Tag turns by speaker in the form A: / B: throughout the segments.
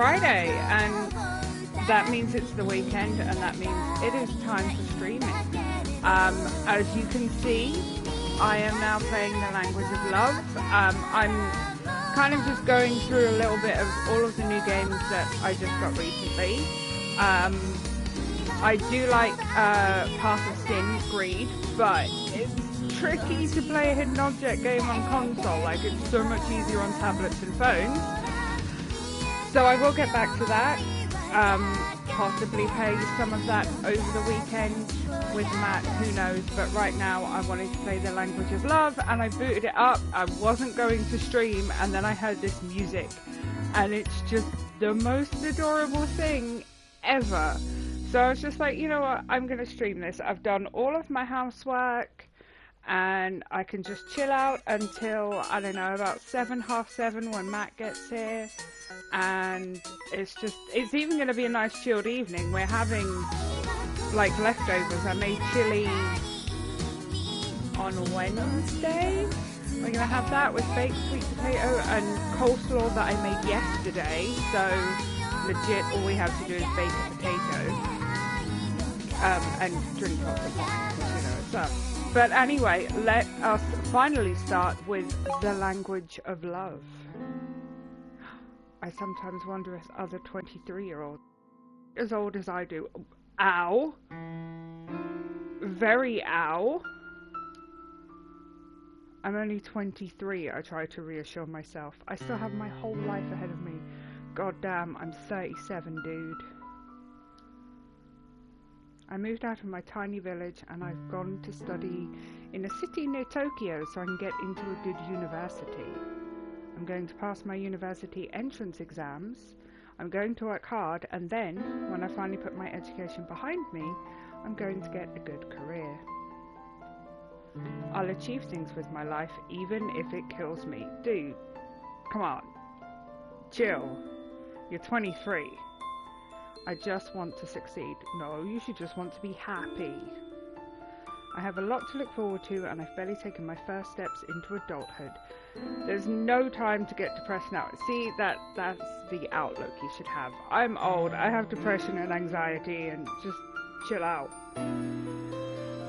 A: Friday, and that means it's the weekend, and that means it is time for streaming. As you can see, I am now playing The Language of Love. I'm kind of just going through a little bit of all of the new games that I just got recently. I do like Path of Sin, Greed, but it's tricky to play a hidden object game on console. Like, it's so much easier on tablets and phones. So I will get back to that. Possibly play some of that over the weekend with Matt, who knows, but right now I wanted to play The Language of Love, and I booted it up. I wasn't going to stream, and then I heard this music, and it's just the most adorable thing ever. So I was just like, you know what, I'm going to stream this. I've done all of my housework, and I can just chill out until, I don't know, about 7, half 7 when Matt gets here. And it's even going to be a nice chilled evening. We're having like leftovers. I made chili on Wednesday. We're going to have that with baked sweet potato and coleslaw that I made yesterday. So legit, all we have to do is bake a potato and drink lots of wine, because you know it's up. But anyway, let us finally start with The Language of Love. I sometimes wonder if other 23-year-olds, as old as I do, ow, very ow. I'm only 23, I try to reassure myself. I still have my whole life ahead of me. God damn, I'm 37, dude. I moved out of my tiny village and I've gone to study in a city near Tokyo so I can get into a good university. I'm going to pass my university entrance exams, I'm going to work hard, and then, when I finally put my education behind me, I'm going to get a good career. I'll achieve things with my life, even if it kills me. Dude, come on. Chill. You're 23. I just want to succeed. No, you should just want to be happy. I have a lot to look forward to, and I've barely taken my first steps into adulthood. There's no time to get depressed now. See, that's the outlook you should have. I'm old, I have depression and anxiety, and just chill out.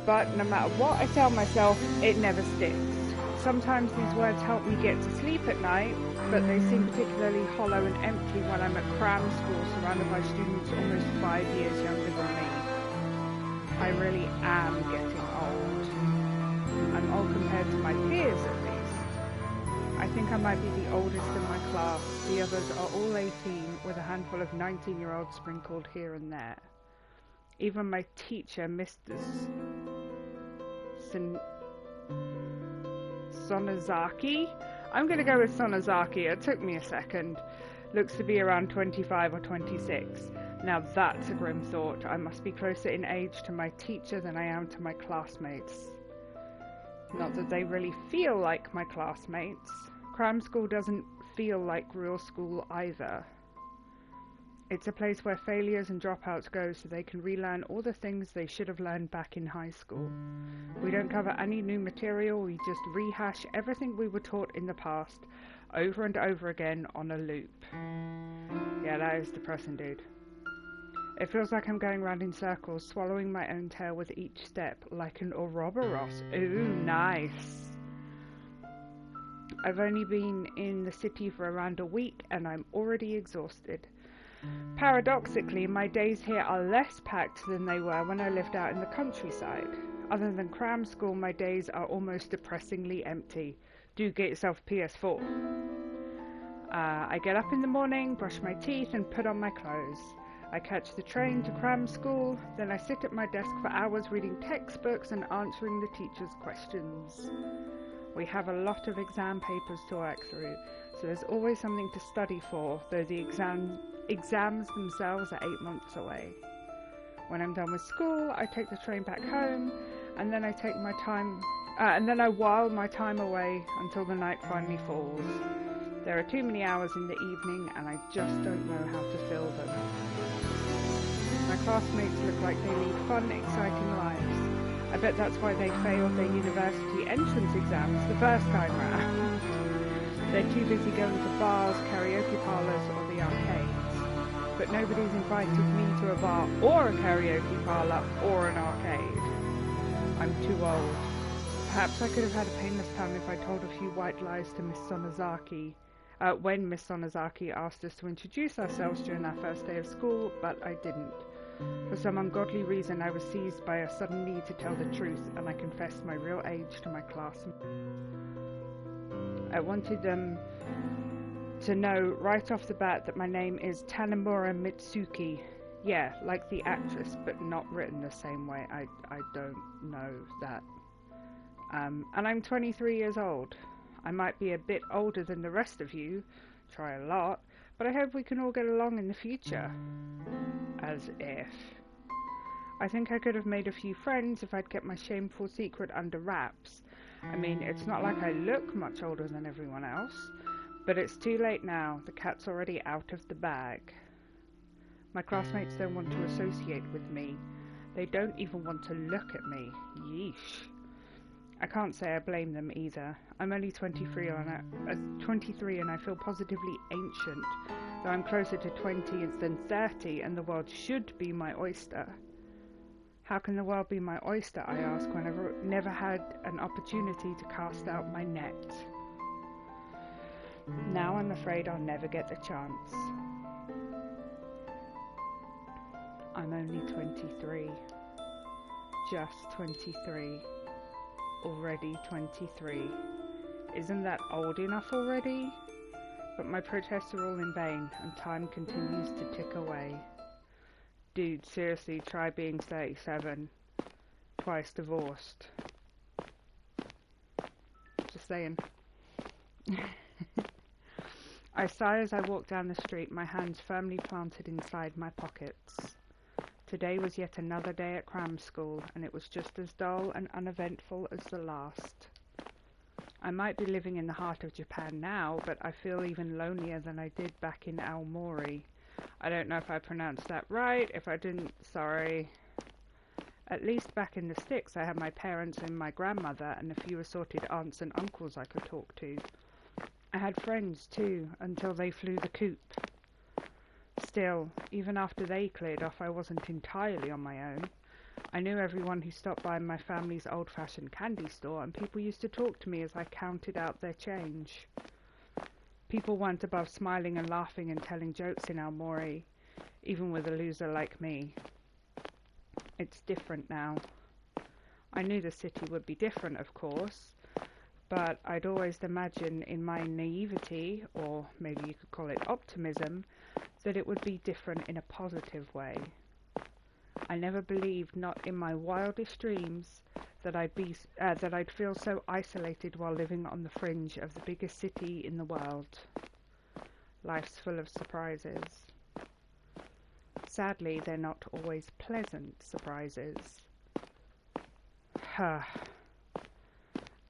A: But no matter what I tell myself, it never sticks. Sometimes these words help me get to sleep at night, but they seem particularly hollow and empty when I'm at cram school surrounded by students almost 5 years younger than me. I really am getting old. I'm old compared to my peers, at least. I think I might be the oldest in my class. The others are all 18, with a handful of 19-year-olds sprinkled here and there. Even my teacher, Mr. Sonozaki? I'm going to go with Sonozaki. It took me a second. Looks to be around 25 or 26. Now that's a grim thought. I must be closer in age to my teacher than I am to my classmates. Not that they really feel like my classmates. Cram school doesn't feel like real school either. It's a place where failures and dropouts go so they can relearn all the things they should have learned back in high school. We don't cover any new material, we just rehash everything we were taught in the past, over and over again on a loop. Yeah, that is depressing, dude. It feels like I'm going round in circles, swallowing my own tail with each step, like an Ouroboros. Ooh, nice. I've only been in the city for around a week, and I'm already exhausted. Paradoxically, my days here are less packed than they were when I lived out in the countryside. Other than cram school, my days are almost depressingly empty. Do get yourself a PS4. I get up in the morning, brush my teeth, and put on my clothes. I catch the train to cram school, then I sit at my desk for hours reading textbooks and answering the teacher's questions. We have a lot of exam papers to work through, so there's always something to study for, though the exams themselves are 8 months away. When I'm done with school, I take the train back home, and then I while my time away until the night finally falls. There are too many hours in the evening, and I just don't know how to fill them. My classmates look like they lead fun, exciting lives. I bet that's why they failed their university entrance exams the first time round. They're too busy going to bars, karaoke parlours, or the arcades. but nobody's invited me to a bar or a karaoke parlour or an arcade. I'm too old. Perhaps I could have had a painless time if I told a few white lies to Miss Sonozaki, when Miss Sonozaki asked us to introduce ourselves during our first day of school, but I didn't. For some ungodly reason, I was seized by a sudden need to tell the truth, and I confessed my real age to my classmates. I wanted them to know right off the bat that my name is Tanemura Mitsuki. Yeah, like the actress, but not written the same way. I don't know that. And I'm 23 years old. I might be a bit older than the rest of you, try a lot, but I hope we can all get along in the future. As if. I think I could have made a few friends if I'd kept my shameful secret under wraps. I mean, it's not like I look much older than everyone else, but it's too late now. The cat's already out of the bag. My classmates don't want to associate with me. They don't even want to look at me. Yeesh. I can't say I blame them either. I'm only 23 and I feel positively ancient, though I'm closer to 20 than 30 and the world should be my oyster. How can the world be my oyster, I ask, when I've never had an opportunity to cast out my net? Now I'm afraid I'll never get the chance. I'm only 23. Just 23. Already 23. Isn't that old enough already? But my protests are all in vain, and time continues to tick away. Dude, seriously, try being 37. Twice divorced. Just saying. I sigh as I walk down the street, my hands firmly planted inside my pockets. Today was yet another day at cram school, and it was just as dull and uneventful as the last. I might be living in the heart of Japan now, but I feel even lonelier than I did back in Aomori. I don't know if I pronounced that right. If I didn't, sorry. At least back in the sticks, I had my parents and my grandmother and a few assorted aunts and uncles I could talk to. I had friends too, until they flew the coop. Still, even after they cleared off, I wasn't entirely on my own. I knew everyone who stopped by my family's old-fashioned candy store, and people used to talk to me as I counted out their change. People weren't above smiling and laughing and telling jokes in Aomori, even with a loser like me. It's different now. I knew the city would be different, of course, but I'd always imagined in my naivety, or maybe you could call it optimism, that it would be different in a positive way. I never believed, not in my wildest dreams, that I'd feel so isolated while living on the fringe of the biggest city in the world. Life's full of surprises. Sadly, they're not always pleasant surprises.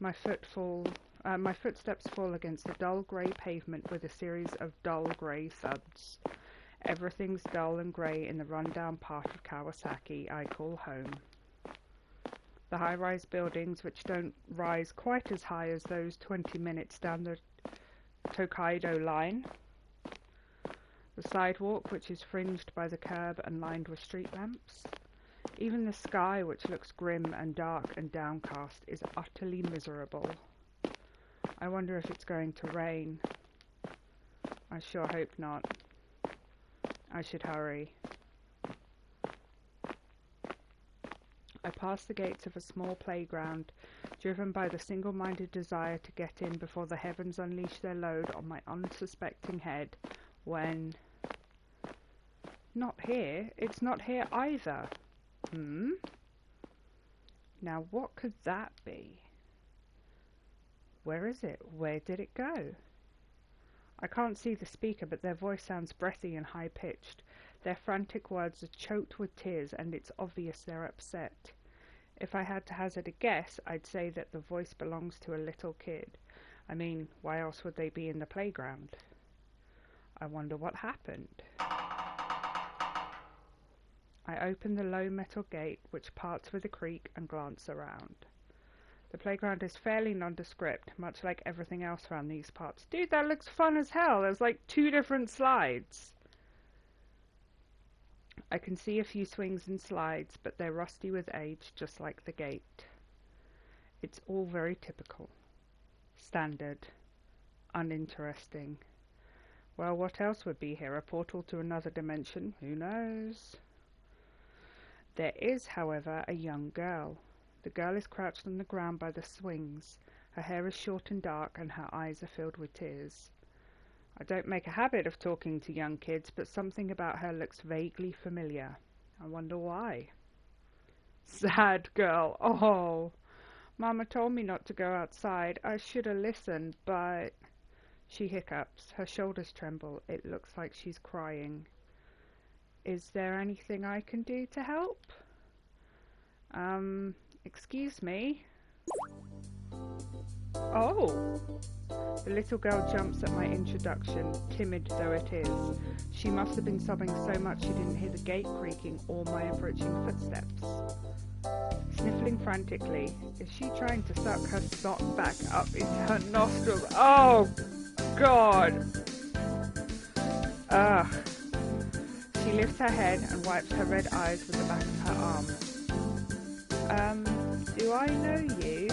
A: My footsteps fall against the dull grey pavement with a series of dull grey thuds. Everything's dull and grey in the run-down part of Kawasaki I call home. The high-rise buildings, which don't rise quite as high as those 20 minutes down the Tokaido line. The sidewalk, which is fringed by the curb and lined with street lamps. Even the sky, which looks grim and dark and downcast, is utterly miserable. I wonder if it's going to rain. I sure hope not. I should hurry. I pass the gates of a small playground, driven by the single-minded desire to get in before the heavens unleash their load on my unsuspecting head, when... Not here. It's not here either. Now what could that be? Where is it? Where did it go? I can't see the speaker, but their voice sounds breathy and high-pitched. Their frantic words are choked with tears, and it's obvious they're upset. If I had to hazard a guess, I'd say that the voice belongs to a little kid. I mean, why else would they be in the playground? I wonder what happened. I open the low metal gate, which parts with a creak, and glance around. The playground is fairly nondescript, much like everything else around these parts. Dude, that looks fun as hell. There's like 2 different slides. I can see a few swings and slides, but they're rusty with age, just like the gate. It's all very typical. Standard. Uninteresting. Well, what else would be here? A portal to another dimension? Who knows? There is, however, a young girl. The girl is crouched on the ground by the swings. Her hair is short and dark, and her eyes are filled with tears. I don't make a habit of talking to young kids, but something about her looks vaguely familiar. I wonder why. Sad girl. Oh, Mama told me not to go outside. I should have listened, but... She hiccups. Her shoulders tremble. It looks like she's crying. Is there anything I can do to help? Excuse me? Oh! The little girl jumps at my introduction, timid though it is. She must have been sobbing so much she didn't hear the gate creaking or my approaching footsteps. Sniffling frantically, is she trying to suck her snot back up into her nostrils? Oh, God! Ugh. She lifts her head and wipes her red eyes with the back of her arm. Do I know you?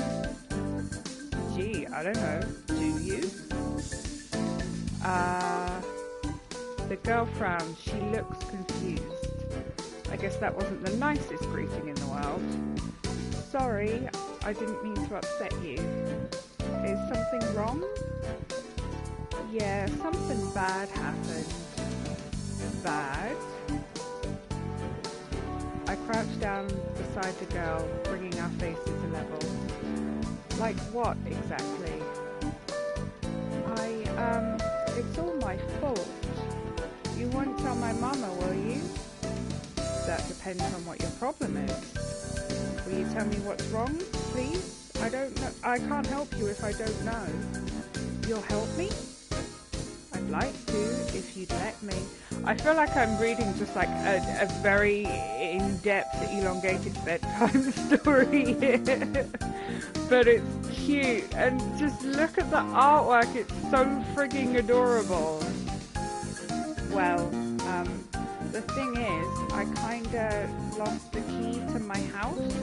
A: Gee, I don't know. Do you? The girl frowns. She looks confused. I guess that wasn't the nicest greeting in the world. Sorry, I didn't mean to upset you. Is something wrong? Yeah, something bad happened. Bad? I crouch down beside the girl, bringing our faces level. Like what, exactly? It's all my fault. You won't tell my mama, will you? That depends on what your problem is. Will you tell me what's wrong, please? I don't know. I can't help you if I don't know. You'll help me? I'd like to, if you'd let me. I feel like I'm reading just like a very in-depth, elongated bedtime story here. But it's cute, and just look at the artwork, it's so frigging adorable. Well, the thing is, I kinda lost the key to my house.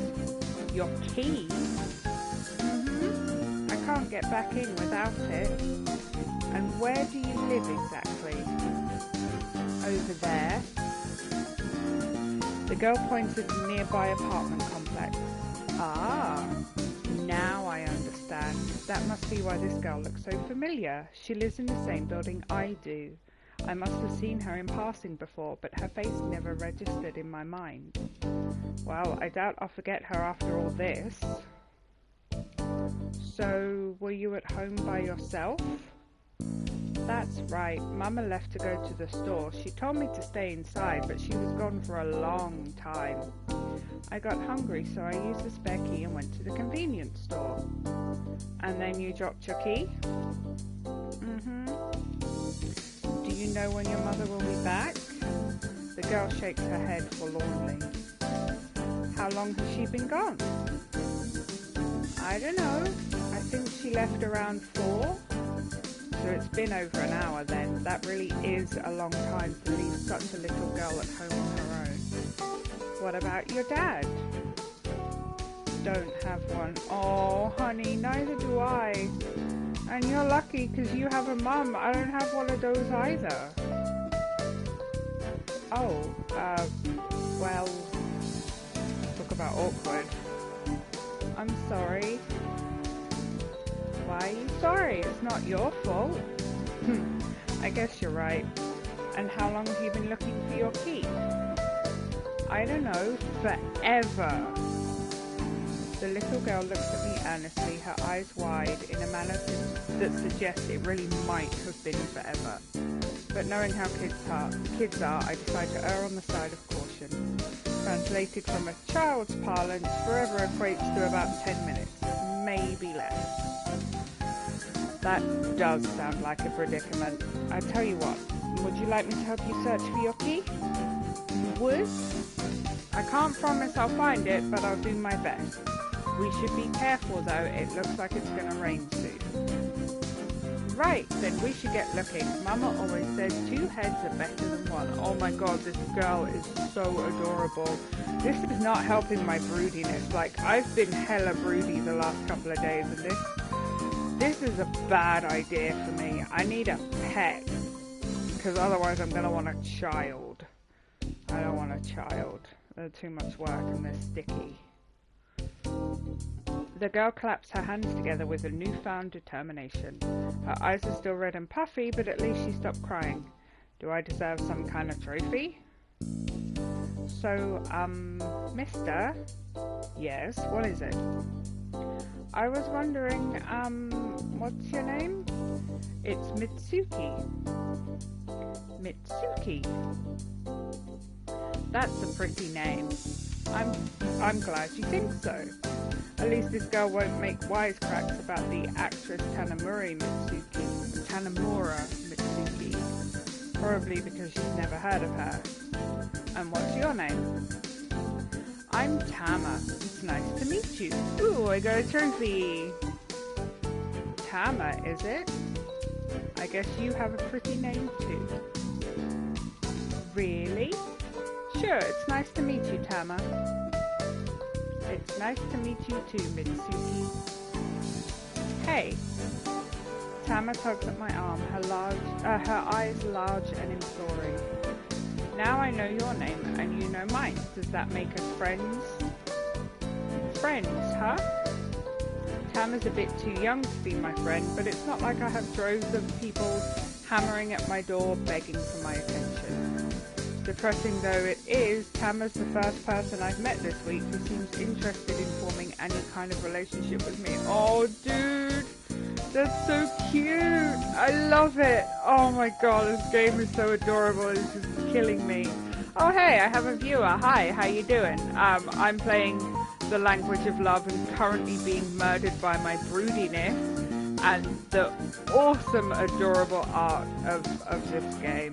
A: Your key? I can't get back in without it. And where do you live exactly? Over there. The girl points at the nearby apartment complex. Ah, now I understand. That must be why this girl looks so familiar. She lives in the same building I do. I must have seen her in passing before, but her face never registered in my mind. Well, I doubt I'll forget her after all this. So, were you at home by yourself? That's right. Mama left to go to the store. She told me to stay inside, but she was gone for a long time. I got hungry, so I used the spare key and went to the convenience store. And then you dropped your key? Do you know when your mother will be back? The girl shakes her head forlornly. How long has she been gone? I don't know. I think she left around 4. So it's been over an hour then. That really is a long time to leave such a little girl at home on her own. What about your dad? Don't have one. Oh, honey, neither do I. And you're lucky because you have a mum. I don't have one of those either. Oh, well, talk about awkward. I'm sorry. Why are you sorry? It's not your fault. I guess you're right. And how long have you been looking for your key? I don't know, forever. The little girl looks at me earnestly, her eyes wide, in a manner that suggests it really might have been forever. But knowing how kids are, I decide to err on the side of caution. Translated from a child's parlance, forever equates to about 10 minutes, maybe less. That does sound like a predicament. I tell you what, would you like me to help you search for your key? Would? I can't promise I'll find it, but I'll do my best. We should be careful though, it looks like it's going to rain soon. Right, then we should get looking. Mama always says 2 heads are better than 1. Oh my god, this girl is so adorable. This is not helping my broodiness. Like, I've been hella broody the last couple of days, and this is a bad idea for me. I need a pet, because otherwise I'm going to want a child. I don't want a child. They're too much work and they're sticky. The girl claps her hands together with a newfound determination. Her eyes are still red and puffy, but at least she stopped crying. Do I deserve some kind of trophy? So, mister? Yes, what is it? I was wondering, what's your name? It's Mitsuki. Mitsuki. That's a pretty name. I'm glad you think so. At least this girl won't make wisecracks about the actress Tanamura Mitsuki. Probably because she's never heard of her. And what's your name? I'm Tama. It's nice to meet you. Ooh, I got a trophy. Tama, is it? I guess you have a pretty name too. Really? Sure, it's nice to meet you, Tama. It's nice to meet you too, Mitsuki. Hey. Tama tugs at my arm, her eyes large and imploring. Now I know your name, and you know mine. Does that make us friends? Friends, huh? Tama's a bit too young to be my friend, but it's not like I have droves of people hammering at my door begging for my attention. Depressing though it is, Tama's the first person I've met this week who seems interested in forming any kind of relationship with me. Oh, dude! That's so cute! I love it! Oh my god, this game is so adorable, it's just killing me. Oh hey, I have a viewer. Hi, how you doing? I'm playing The Language of Love and currently being murdered by my broodiness and the awesome, adorable art of this game.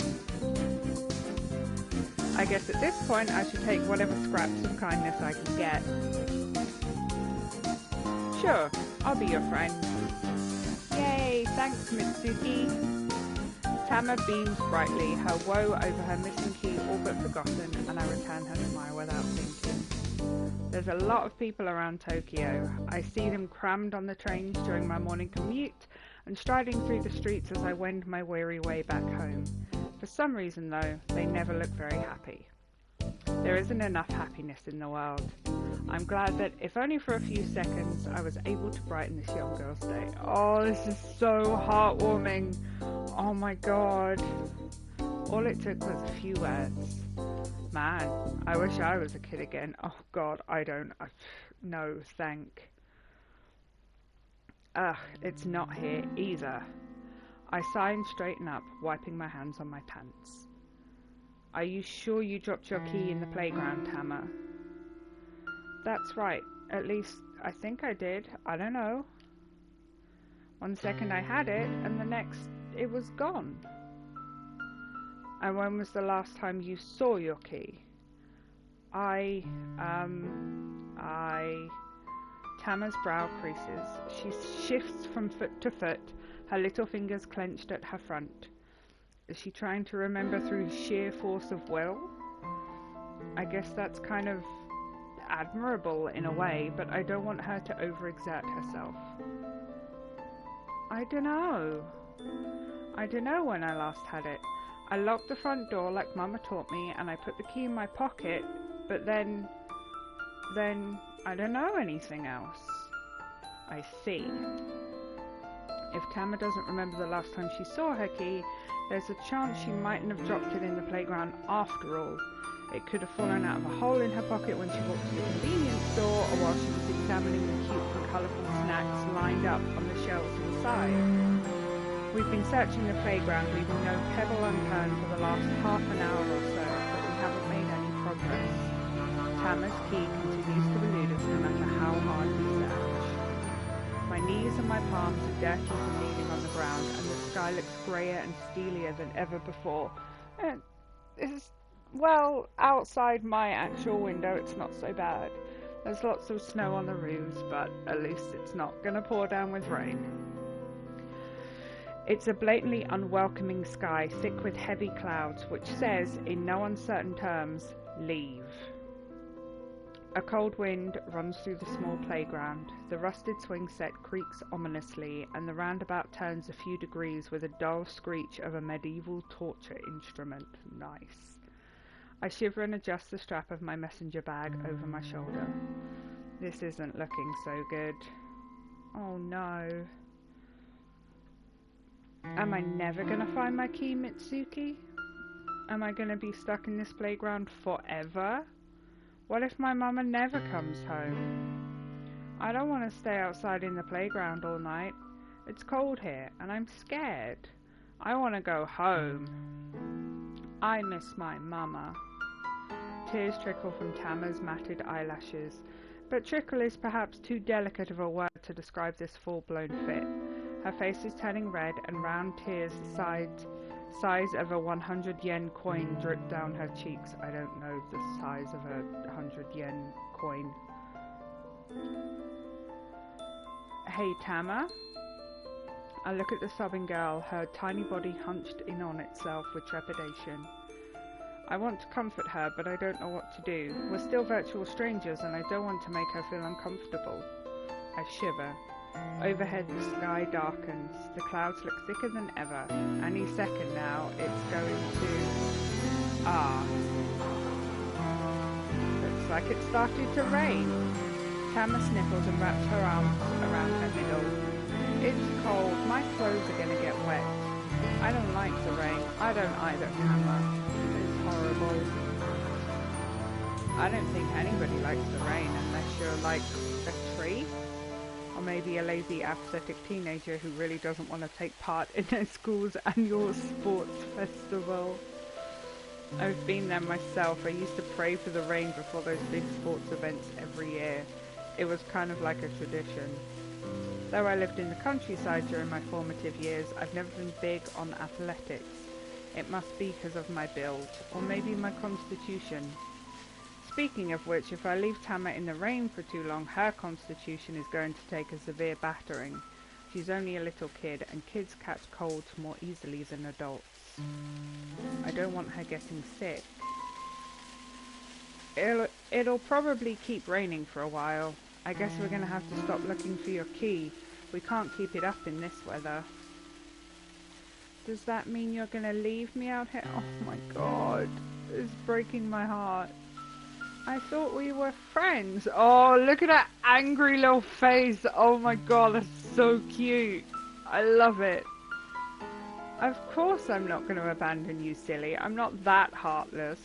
A: I guess at this point I should take whatever scraps of kindness I can get. Sure, I'll be your friend. Yay, thanks Mitsuki. Tama beams brightly, her woe over her missing key all but forgotten, and I return her smile without thinking. There's a lot of people around Tokyo. I see them crammed on the trains during my morning commute and striding through the streets as I wend my weary way back home. For some reason though, they never look very happy. There isn't enough happiness in the world. I'm glad that, if only for a few seconds, I was able to brighten this young girl's day. Oh, this is so heartwarming. Oh my god. All it took was a few words. Man, I wish I was a kid again. Oh god, no, thank. Ugh, it's not here either. I sigh and straighten up, wiping my hands on my pants. Are you sure you dropped your key in the playground, Tama? That's right. At least, I think I did. I don't know. One second I had it, and the next, it was gone. And when was the last time you saw your key? Tama's brow creases. She shifts from foot to foot, her little fingers clenched at her front. Is she trying to remember through sheer force of will? I guess that's kind of admirable in a way, but I don't want her to overexert herself. I don't know when I last had it. I locked the front door like Mama taught me, and I put the key in my pocket, but then I don't know anything else. I see. If Tama doesn't remember the last time she saw her key, there's a chance she mightn't have dropped it in the playground after all. It could have fallen out of a hole in her pocket when she walked to the convenience store, or while she was examining the cute and colourful snacks lined up on the shelves inside. We've been searching the playground, leaving no pebble unturned for the last half an hour or so, but we haven't made any progress. Tama's key continues to elude us no matter how hard we search. My knees and my palms are dirty from kneeling on the ground, and the sky looks greyer and steelier than ever before. Well, outside my actual window it's not so bad. There's lots of snow on the roofs, but at least it's not going to pour down with rain. It's a blatantly unwelcoming sky, thick with heavy clouds, which says, in no uncertain terms, leave. A cold wind runs through the small playground. The rusted swing set creaks ominously, and the roundabout turns a few degrees with a dull screech of a medieval torture instrument. Nice. I shiver and adjust the strap of my messenger bag over my shoulder. This isn't looking so good. Oh no. Am I never gonna find my key, Mitsuki? Am I gonna be stuck in this playground forever? What if my mama never comes home? I don't want to stay outside in the playground all night. It's cold here, and I'm scared. I want to go home. I miss my mama. Tears trickle from Tama's matted eyelashes, but trickle is perhaps too delicate of a word to describe this full-blown fit. Her face is turning red, and round tears the size of a 100 yen coin drip down her cheeks. I don't know the size of a 100 yen coin. Hey, Tama? I look at the sobbing girl, her tiny body hunched in on itself with trepidation. I want to comfort her, but I don't know what to do. We're still virtual strangers, and I don't want to make her feel uncomfortable. I shiver. Overhead the sky darkens. The clouds look thicker than ever. Any second now, it's going to... Looks like it started to rain. Tama sniffles and wraps her arms around her middle. It's cold. My clothes are going to get wet. I don't like the rain. I don't either, Tama. It's horrible. I don't think anybody likes the rain unless you're like a tree. Or maybe a lazy, apathetic teenager who really doesn't want to take part in their school's annual sports festival. I've been there myself. I used to pray for the rain before those big sports events every year. It was kind of like a tradition. Though I lived in the countryside during my formative years, I've never been big on athletics. It must be because of my build, or maybe my constitution. Speaking of which, if I leave Tama in the rain for too long, her constitution is going to take a severe battering. She's only a little kid, and kids catch colds more easily than adults. I don't want her getting sick. It'll probably keep raining for a while. I guess we're going to have to stop looking for your key. We can't keep it up in this weather. Does that mean you're going to leave me out here? Oh my god. It's breaking my heart. I thought we were friends. Oh, look at that angry little face. Oh my god, that's so cute. I love it. Of course I'm not going to abandon you, silly. I'm not that heartless.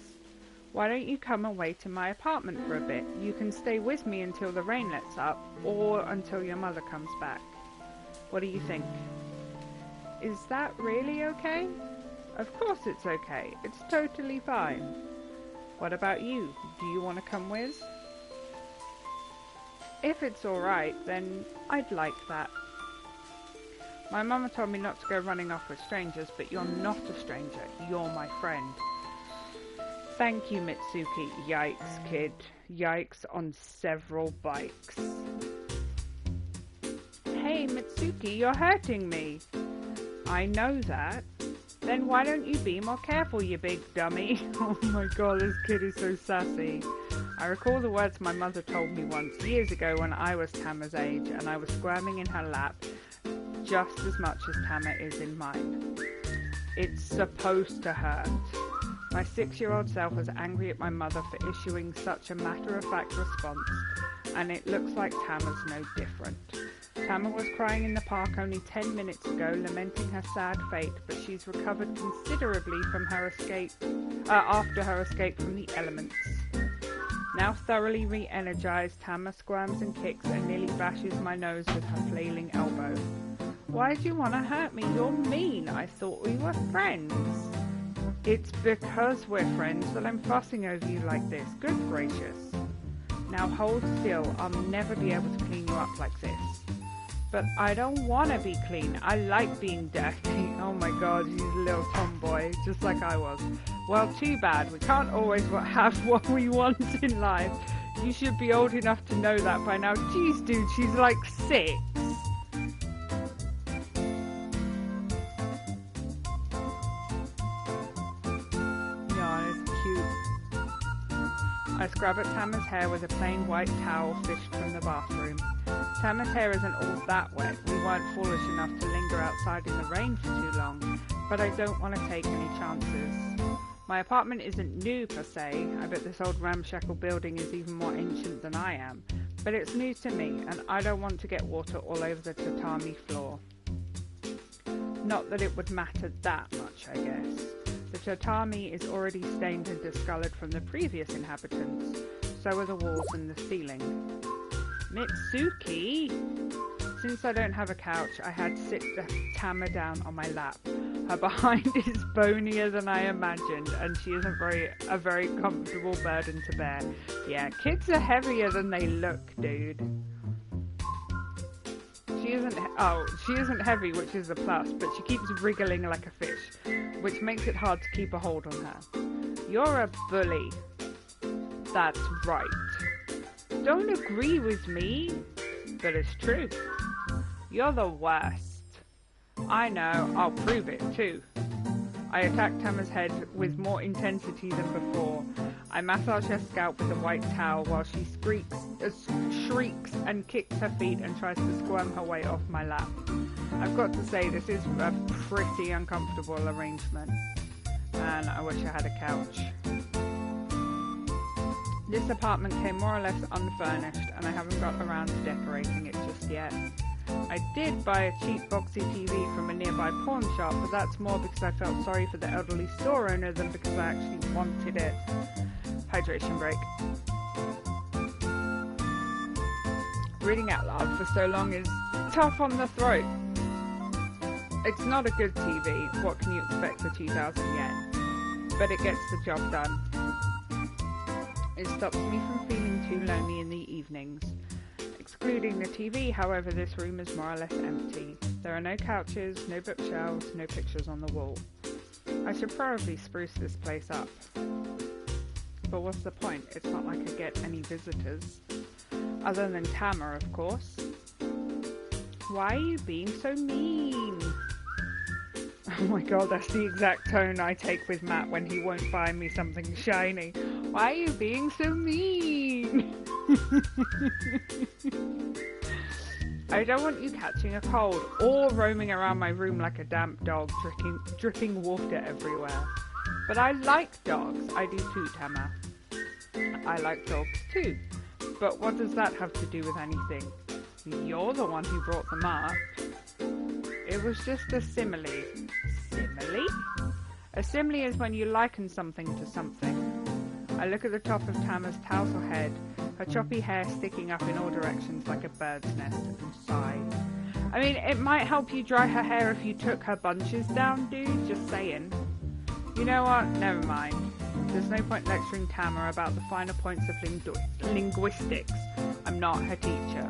A: Why don't you come away to my apartment for a bit? You can stay with me until the rain lets up, or until your mother comes back. What do you think? Is that really okay? Of course it's okay. It's totally fine. What about you? Do you want to come with? If it's alright, then I'd like that. My mama told me not to go running off with strangers, but you're not a stranger. You're my friend. Thank you, Mitsuki. Yikes, kid. Yikes on several bikes. Hey, Mitsuki, you're hurting me. I know that. Then why don't you be more careful, you big dummy? Oh my god, this kid is so sassy. I recall the words my mother told me once, years ago when I was Tama's age, and I was squirming in her lap just as much as Tama is in mine. It's supposed to hurt. My 6-year-old self was angry at my mother for issuing such a matter-of-fact response, and it looks like Tama's no different. Tama was crying in the park only 10 minutes ago, lamenting her sad fate, but she's recovered considerably from her escape, after her escape from the elements. Now thoroughly re-energized, Tama squirms and kicks and nearly bashes my nose with her flailing elbow. Why do you want to hurt me? You're mean. I thought we were friends. It's because we're friends that I'm fussing over you like this. Good gracious. Now hold still. I'll never be able to clean you up like this. But I don't want to be clean. I like being dirty. Oh my god, he's a little tomboy, just like I was. Well, too bad. We can't always have what we want in life. You should be old enough to know that by now. Jeez, dude, she's like 6. I scrub at Tama's hair with a plain white towel fished from the bathroom. Tama's hair isn't all that wet. We weren't foolish enough to linger outside in the rain for too long, but I don't want to take any chances. My apartment isn't new per se. I bet this old ramshackle building is even more ancient than I am. But it's new to me, and I don't want to get water all over the tatami floor. Not that it would matter that much, I guess. The tatami is already stained and discolored from the previous inhabitants. So are the walls and the ceiling. Mitsuki! Since I don't have a couch, I had to sit Tama down on my lap. Her behind is bonier than I imagined, and she isn't a very comfortable burden to bear. Yeah, kids are heavier than they look, dude. She isn't heavy, which is a plus, but she keeps wriggling like a fish, which makes it hard to keep a hold on her. You're a bully. That's right. Don't agree with me, but it's true. You're the worst. I know, I'll prove it too. I attack Tama's head with more intensity than before. I massage her scalp with a white towel while she shrieks and kicks her feet and tries to squirm her way off my lap. I've got to say, this is a pretty uncomfortable arrangement. And I wish I had a couch. This apartment came more or less unfurnished, and I haven't got around to decorating it just yet. I did buy a cheap boxy TV from a nearby pawn shop, but that's more because I felt sorry for the elderly store owner than because I actually wanted it. Hydration break. Reading out loud for so long is tough on the throat. It's not a good TV, what can you expect for 2,000 yen? But it gets the job done. It stops me from feeling too lonely in the evenings. Excluding the TV, however, this room is more or less empty. There are no couches, no bookshelves, no pictures on the wall. I should probably spruce this place up. But what's the point? It's not like I get any visitors. Other than Tama, of course. Why are you being so mean? Oh my god, that's the exact tone I take with Matt when he won't buy me something shiny. Why are you being so mean? I don't want you catching a cold or roaming around my room like a damp dog, dripping water everywhere. But I like dogs. I do too, Tama. I like dogs too. But what does that have to do with anything? You're the one who brought them up. It was just a simile. Simile? A simile is when you liken something to something. I look at the top of Tama's tousle head, her choppy hair sticking up in all directions like a bird's nest, and sigh. I mean, it might help you dry her hair if you took her bunches down, dude, just saying. You know what? Never mind. There's no point lecturing Tama about the finer points of linguistics. I'm not her teacher.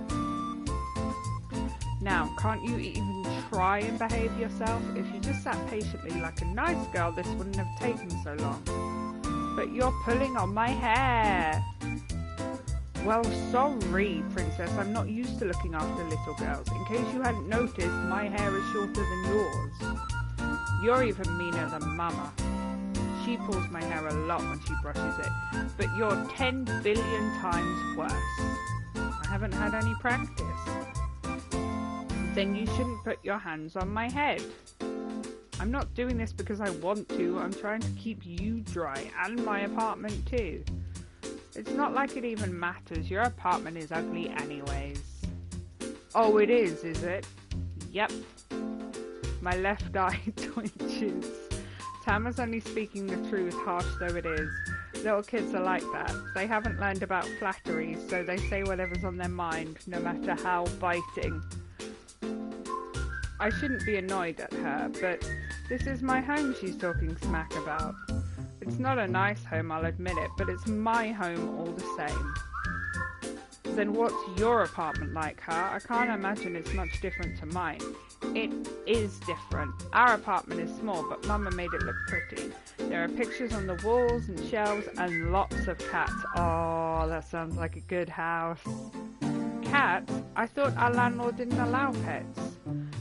A: Now, can't you even try and behave yourself? If you just sat patiently like a nice girl, this wouldn't have taken so long. But you're pulling on my hair. Well, sorry, princess. I'm not used to looking after little girls. In case you hadn't noticed, my hair is shorter than yours. You're even meaner than Mama. She pulls my hair a lot when she brushes it. But you're 10 billion times worse. I haven't had any practice. Then you shouldn't put your hands on my head. I'm not doing this because I want to. I'm trying to keep you dry and my apartment too. It's not like it even matters. Your apartment is ugly anyways. Oh, it is it? Yep. My left eye twitches. Tama's only speaking the truth, harsh though it is. Little kids are like that. They haven't learned about flattery, so they say whatever's on their mind, no matter how biting. I shouldn't be annoyed at her, but this is my home she's talking smack about. It's not a nice home, I'll admit it, but it's my home all the same. Then what's your apartment like, huh? I can't imagine it's much different to mine. It is different. Our apartment is small, but Mama made it look pretty. There are pictures on the walls and shelves and lots of cats. Oh, that sounds like a good house. Cats? I thought our landlord didn't allow pets.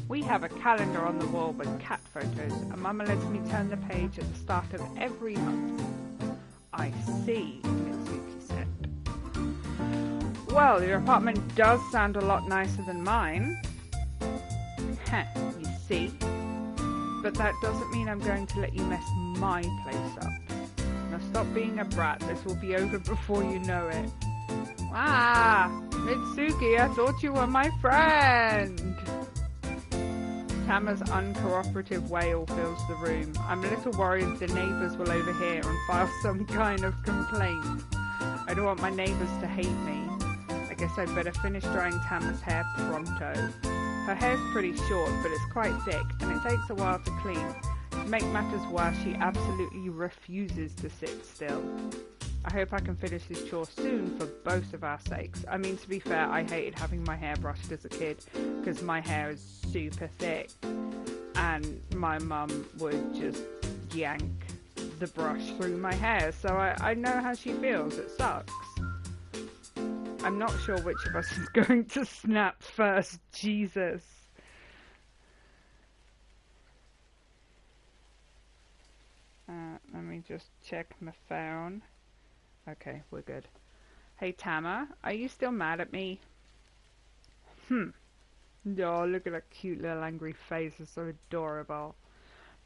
A: We have a calendar on the wall with cat photos, and Mama lets me turn the page at the start of every month. I see, Mitsuki says. Well, your apartment does sound a lot nicer than mine. Heh, you see? But that doesn't mean I'm going to let you mess my place up. Now stop being a brat, this will be over before you know it. Ah, Mitsuki, I thought you were my friend! Tama's uncooperative wail fills the room. I'm a little worried the neighbours will overhear and file some kind of complaint. I don't want my neighbours to hate me. I guess I'd better finish drying Tama's hair pronto. Her hair's pretty short, but it's quite thick, and it takes a while to clean. To make matters worse, she absolutely refuses to sit still. I hope I can finish this chore soon for both of our sakes. I mean, to be fair, I hated having my hair brushed as a kid because my hair is super thick and my mum would just yank the brush through my hair, so I know how she feels. It sucks. I'm not sure which of us is going to snap first. Jesus. Let me just check my phone. Okay, we're good. Hey Tama, are you still mad at me? Oh, look at that cute little angry face. It's so adorable.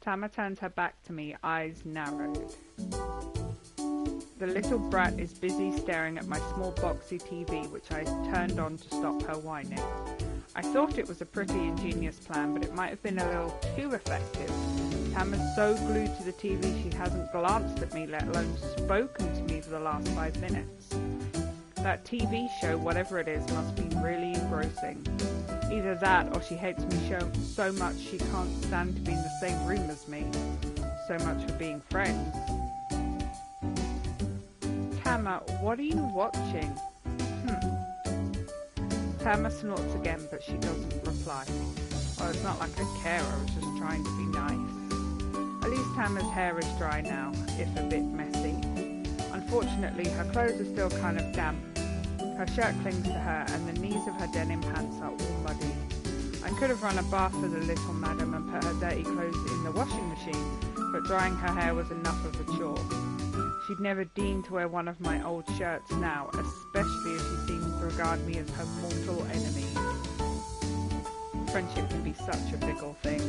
A: Tama turns her back to me, eyes narrowed. The little brat is busy staring at my small boxy TV, which I turned on to stop her whining. I thought it was a pretty ingenious plan, but it might have been a little too effective. Tama's so glued to the TV she hasn't glanced at me, let alone spoken to me for the last 5 minutes. That TV show, whatever it is, must be really engrossing. Either that, or she hates me so much she can't stand to be in the same room as me. So much for being friends. Tama, what are you watching? Tama snorts again, but she doesn't reply. Well, it's not like I care, I was just trying to be nice. At least Tama's hair is dry now, if a bit messy. Unfortunately, her clothes are still kind of damp. Her shirt clings to her, and the knees of her denim pants are all muddy. I could have run a bath for the little madam and put her dirty clothes in the washing machine, but drying her hair was enough of a chore. She'd never deign to wear one of my old shirts now, especially as she seems to regard me as her mortal enemy. Friendship can be such a fickle thing.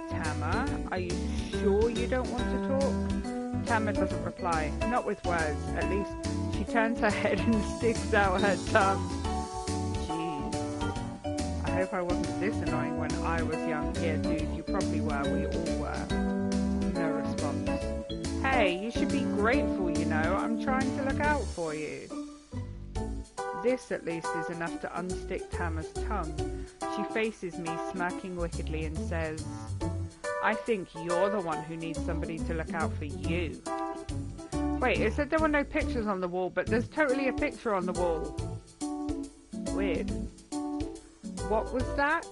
A: Tama, are you sure you don't want to talk? Tama doesn't reply, not with words, at least. She turns her head and sticks out her tongue. Jeez. I hope I wasn't this annoying when I was young. Yeah, dude, you probably were, we all were. No response. Hey, you should be grateful, you know. I'm trying to look out for you. This, at least, is enough to unstick Tama's tongue. She faces me, smirking wickedly, and says, I think you're the one who needs somebody to look out for you. Wait, it said there were no pictures on the wall, but there's totally a picture on the wall. Weird. What was that?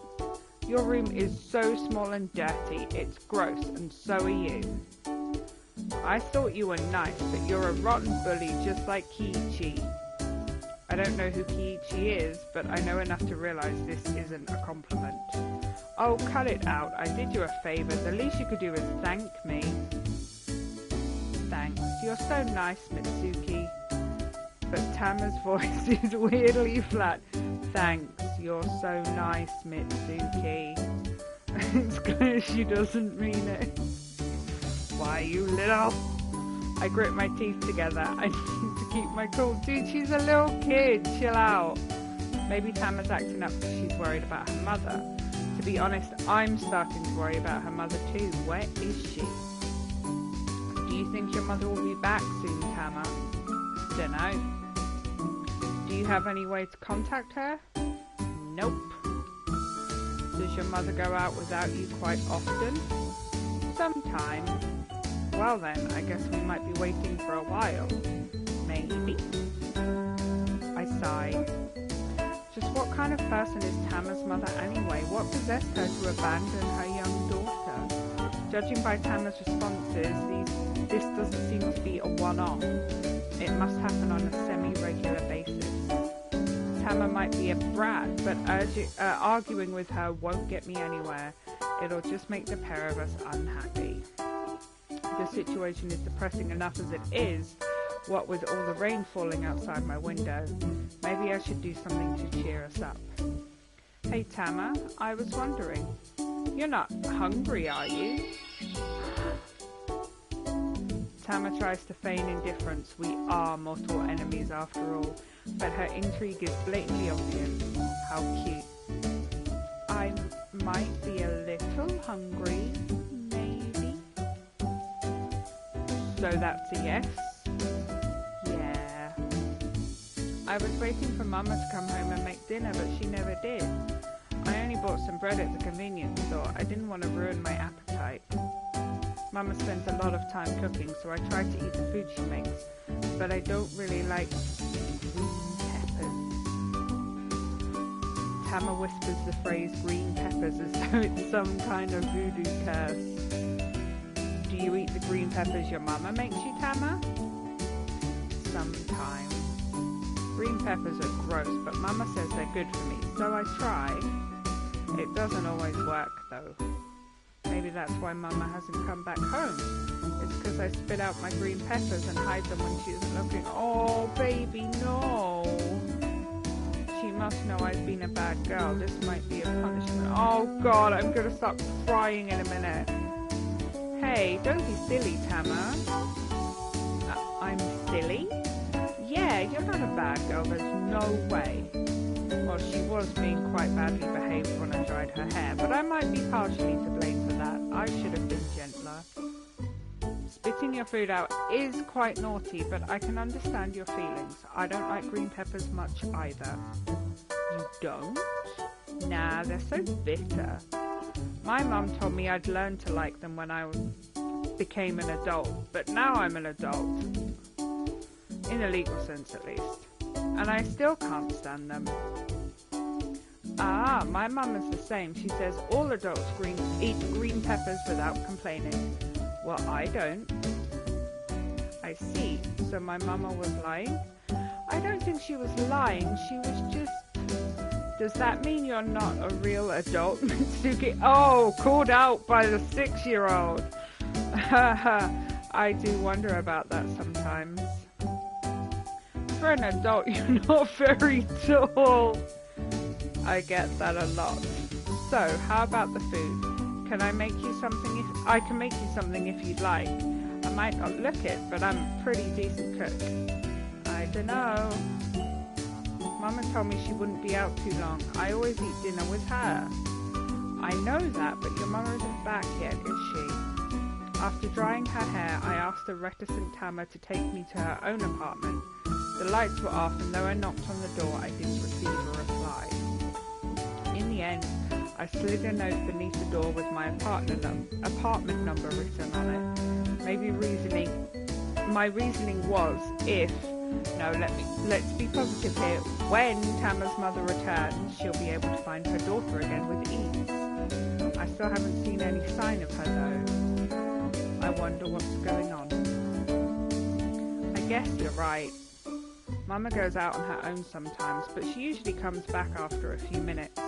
A: Your room is so small and dirty. It's gross, and so are you. I thought you were nice, but you're a rotten bully just like Kiichi. I don't know who Kiichi is, but I know enough to realize this isn't a compliment. Oh, cut it out. I did you a favor. The least you could do is thank me. Thanks. You're so nice, Mitsuki. But Tama's voice is weirdly flat. Thanks. You're so nice, Mitsuki. It's clear she doesn't mean it. Why, you little... I grit my teeth together. I need to keep my cool. Dude, she's a little kid. Chill out. Maybe Tama's acting up because she's worried about her mother. To be honest, I'm starting to worry about her mother too. Where is she? Do you think your mother will be back soon, Tama? Dunno. Do you have any way to contact her? Nope. Does your mother go out without you quite often? Sometimes. Well then, I guess we might be waiting for a while. Maybe. I sigh. Just what kind of person is Tama's mother anyway? What possessed her to abandon her young daughter? Judging by Tama's responses, this doesn't seem to be a one-off. It must happen on a semi-regular basis. Tama might be a brat, but arguing with her won't get me anywhere. It'll just make the pair of us unhappy. The situation is depressing enough as it is, What with all the rain falling outside my window, maybe I should do something to cheer us up. Hey Tama, I was wondering, you're not hungry, are you? Tama tries to feign indifference. We are mortal enemies after all, but her intrigue is blatantly obvious. How cute. I might be a little hungry, maybe. So that's a yes? Yeah. I was waiting for Mama to come home and make dinner, but she never did. I only bought some bread at the convenience store. I didn't want to ruin my appetite. Mama spends a lot of time cooking, so I try to eat the food she makes, but I don't really like green peppers. Tama whispers the phrase green peppers as though it's some kind of voodoo curse. Do you eat the green peppers your mama makes you, Tama? Sometimes. Green peppers are gross, but Mama says they're good for me, so I try. It doesn't always work, though. Maybe that's why Mama hasn't come back home. It's because I spit out my green peppers and hide them when she isn't looking. Oh, baby, no. She must know I've been a bad girl. This might be a punishment. Oh, God, I'm going to start crying in a minute. Hey, don't be silly, Tama. I'm silly? Yeah, you're not a bad girl. There's no way. Well, she was being quite badly behaved when I dried her hair, but I might be partially to blame for that. I should have been gentler. Spitting your food out is quite naughty, but I can understand your feelings. I don't like green peppers much either. You don't? Nah, they're so bitter. My mum told me I'd learn to like them when I became an adult, but now I'm an adult. In a legal sense, at least. And I still can't stand them. Ah, my mum is the same. She says all adults eat green peppers without complaining. Well, I don't. I see. So my mama was lying? I don't think she was lying. She was just... Does that mean you're not a real adult, Mitsuki? Oh, called out by the 6-year-old. I do wonder about that sometimes. For an adult, you're not very tall. I get that a lot. So, how about the food? Can I make you something? I can make you something if you'd like. I might not look it, but I'm a pretty decent cook. I dunno. Mama told me she wouldn't be out too long. I always eat dinner with her. I know that, but your mama isn't back yet, is she? After drying her hair, I asked the reticent Tama to take me to her own apartment. The lights were off, and though I knocked on the door, I didn't receive a reply. In the end, I slid a note beneath the door with my apartment number written on it. My reasoning was let's be positive here. When Tama's mother returns, she'll be able to find her daughter again with ease. I still haven't seen any sign of her though. I wonder what's going on. I guess you're right. Mama goes out on her own sometimes, but she usually comes back after a few minutes.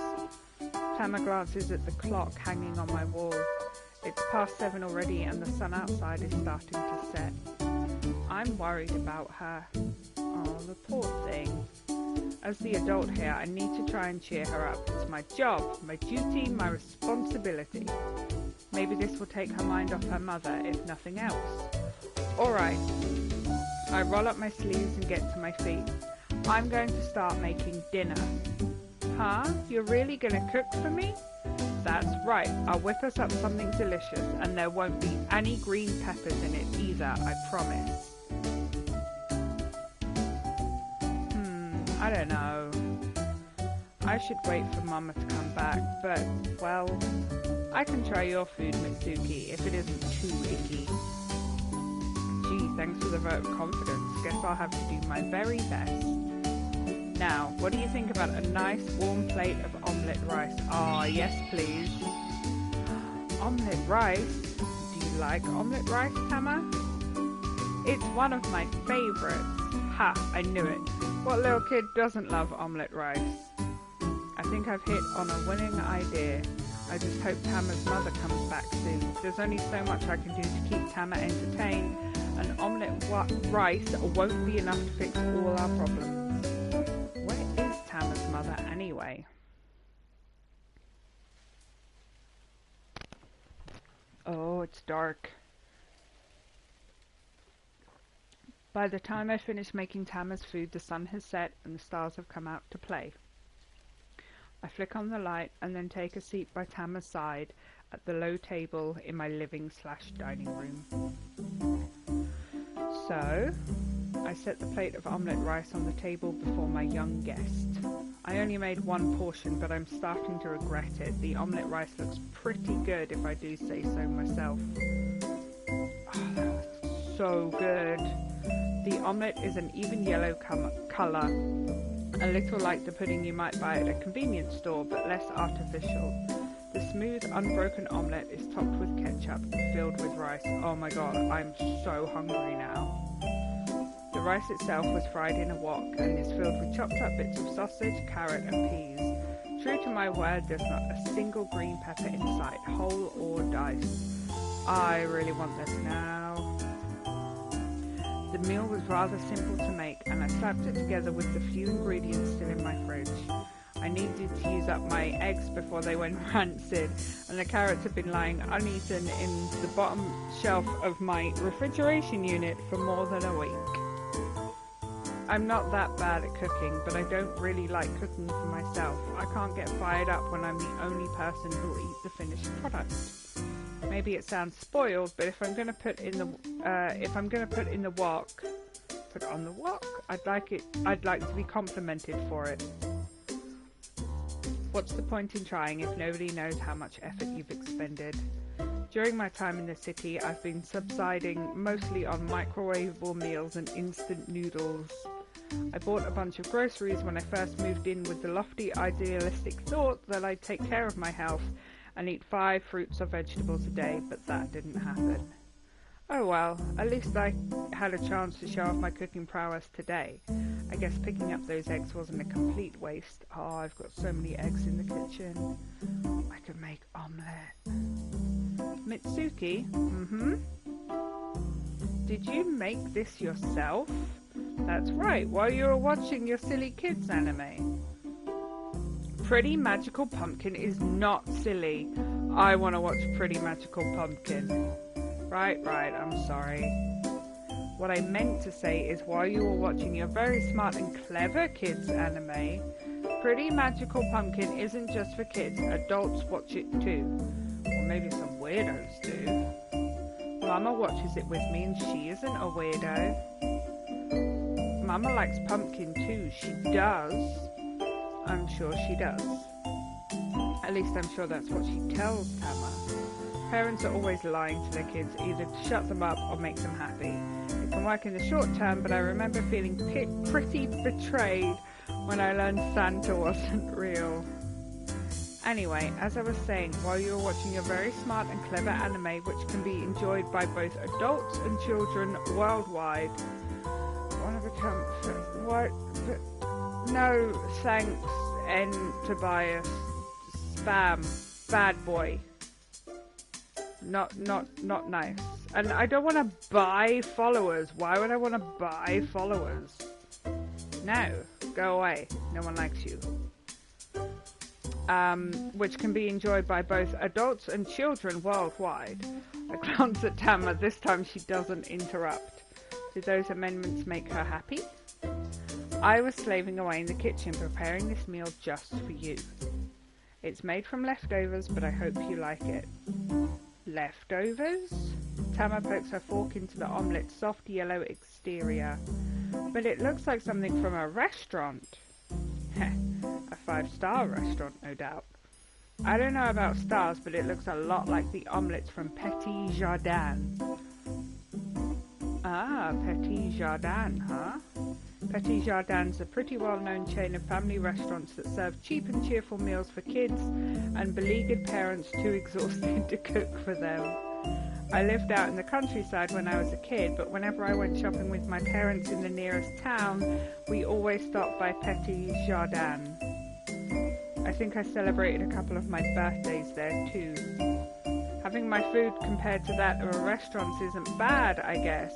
A: Tama glances at the clock hanging on my wall. It's past 7 already and the sun outside is starting to set. I'm worried about her. Oh, the poor thing. As the adult here, I need to try and cheer her up. It's my job, my duty, my responsibility. Maybe this will take her mind off her mother, if nothing else. Alright. I roll up my sleeves and get to my feet. I'm going to start making dinner. Huh? You're really going to cook for me? That's right. I'll whip us up something delicious, and there won't be any green peppers in it either, I promise. I don't know. I should wait for Mama to come back, but, well, I can try your food, Mitsuki, if it isn't too icky. Gee, thanks for the vote of confidence. Guess I'll have to do my very best. Now, what do you think about a nice warm plate of omelette rice? Ah, yes please. Omelette rice? Do you like omelette rice, Tama? It's one of my favourites. Ha, I knew it. What little kid doesn't love omelette rice? I think I've hit on a winning idea. I just hope Tama's mother comes back soon. There's only so much I can do to keep Tama entertained, An omelette rice won't be enough to fix all our problems. Where is Tama's mother anyway? Oh, it's dark. By the time I finish making Tama's food, the sun has set and the stars have come out to play. I flick on the light and then take a seat by Tama's side at the low table in my living/dining room. So, I set the plate of omelette rice on the table before my young guest. I only made one portion, but I'm starting to regret it. The omelette rice looks pretty good, if I do say so myself. Oh, that was so good. The omelette is an even yellow colour, a little like the pudding you might buy at a convenience store, but less artificial. The smooth, unbroken omelette is topped with ketchup and filled with rice. Oh my god, I'm so hungry now. The rice itself was fried in a wok and is filled with chopped up bits of sausage, carrot and peas. True to my word, there's not a single green pepper in sight, whole or diced. I really want this now. The meal was rather simple to make, and I slapped it together with the few ingredients still in my fridge. I needed to use up my eggs before they went rancid, and the carrots have been lying uneaten in the bottom shelf of my refrigeration unit for more than a week. I'm not that bad at cooking, but I don't really like cooking for myself. I can't get fired up when I'm the only person who'll eat the finished product. Maybe it sounds spoiled, but if I'm going to put in the wok, put it on the wok. I'd like to be complimented for it. What's the point in trying if nobody knows how much effort you've expended? During my time in the city, I've been subsiding mostly on microwavable meals and instant noodles. I bought a bunch of groceries when I first moved in with the lofty idealistic thought that I'd take care of my health and eat 5 fruits or vegetables a day, but that didn't happen. Oh well, at least I had a chance to show off my cooking prowess today. I guess picking up those eggs wasn't a complete waste. Oh, I've got so many eggs in the kitchen. I could make omelette. Mitsuki? Did you make this yourself? That's right, while you were watching your silly kids anime. Pretty Magical Pumpkin is not silly. I want to watch Pretty Magical Pumpkin. Right, I'm sorry. What I meant to say is while you were watching your very smart and clever kids anime, Pretty Magical Pumpkin isn't just for kids. Adults watch it too. Or maybe some weirdos do. Mama watches it with me and she isn't a weirdo. Mama likes pumpkin too. She does. I'm sure she does. At least I'm sure that's what she tells Tama. Parents are always lying to their kids, either to shut them up or make them happy. It can work in the short term, but I remember feeling pretty betrayed when I learned Santa wasn't real. Anyway, as I was saying, while you were watching your very smart and clever anime, which can be enjoyed by both adults and children worldwide, no thanks, N. Tobias. Spam. Bad boy. Not nice. And I don't want to buy followers. Why would I want to buy followers? No. Go away. No one likes you. Which can be enjoyed by both adults and children worldwide. I glance at Tama. This time she doesn't interrupt. Did those amendments make her happy? I was slaving away in the kitchen preparing this meal just for you. It's made from leftovers, but I hope you like it. Leftovers? Tama pokes her fork into the omelette's soft yellow exterior. But it looks like something from a restaurant. A 5-star restaurant, no doubt. I don't know about stars, but it looks a lot like the omelettes from Petit Jardin. Ah, Petit Jardin, huh? Petit Jardin's a pretty well-known chain of family restaurants that serve cheap and cheerful meals for kids and beleaguered parents too exhausted to cook for them. I lived out in the countryside when I was a kid, but whenever I went shopping with my parents in the nearest town, we always stopped by Petit Jardin. I think I celebrated a couple of my birthdays there too. Having my food compared to that of a restaurant isn't bad, I guess,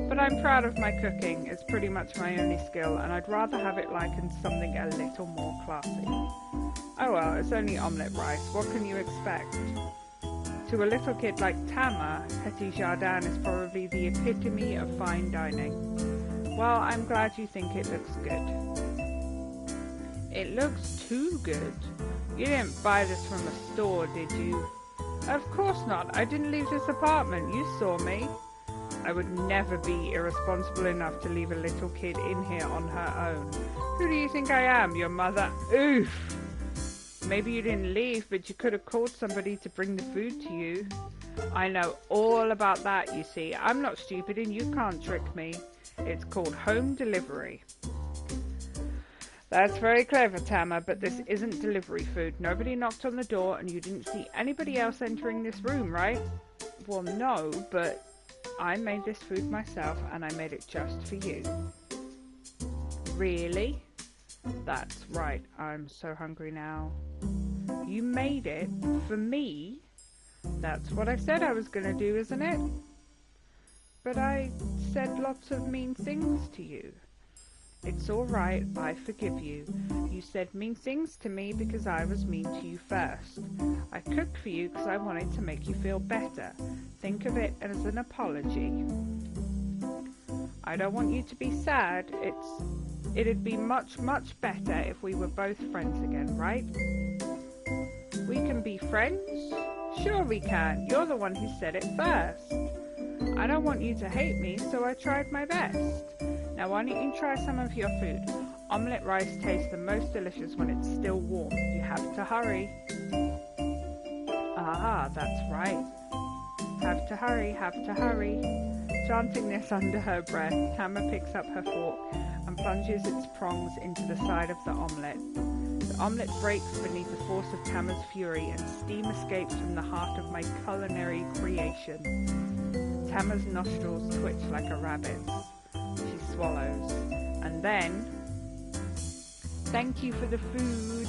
A: but I'm proud of my cooking. It's pretty much my only skill, and I'd rather have it likened to something a little more classy. Oh well, it's only omelette rice. What can you expect? To a little kid like Tama, Petit Jardin is probably the epitome of fine dining. Well, I'm glad you think it looks good. It looks too good. You didn't buy this from a store, did you? Of course not. I didn't leave this apartment. You saw me. I would never be irresponsible enough to leave a little kid in here on her own. Who do you think I am? Your mother? Oof! Maybe you didn't leave, but you could have called somebody to bring the food to you. I know all about that, you see. I'm not stupid and you can't trick me. It's called home delivery. That's very clever, Tama, but this isn't delivery food. Nobody knocked on the door and you didn't see anybody else entering this room, right? Well, no, but I made this food myself and I made it just for you. Really? That's right. I'm so hungry now. You made it for me? That's what I said I was going to do, isn't it? But I said lots of mean things to you. It's all right, I forgive you. You said mean things to me because I was mean to you first. I cooked for you because I wanted to make you feel better. Think of it as an apology. I don't want you to be sad. It'd be much, much better if we were both friends again, right? We can be friends? Sure we can. You're the one who said it first. I don't want you to hate me, so I tried my best. Now why don't you try some of your food? Omelette rice tastes the most delicious when it's still warm. You have to hurry. Ah, that's right. Have to hurry, have to hurry. Chanting this under her breath, Tama picks up her fork and plunges its prongs into the side of the omelette. The omelette breaks beneath the force of Tama's fury and steam escapes from the heart of my culinary creation. Tama's nostrils twitch like a rabbit's. She swallows, and then, thank you for the food.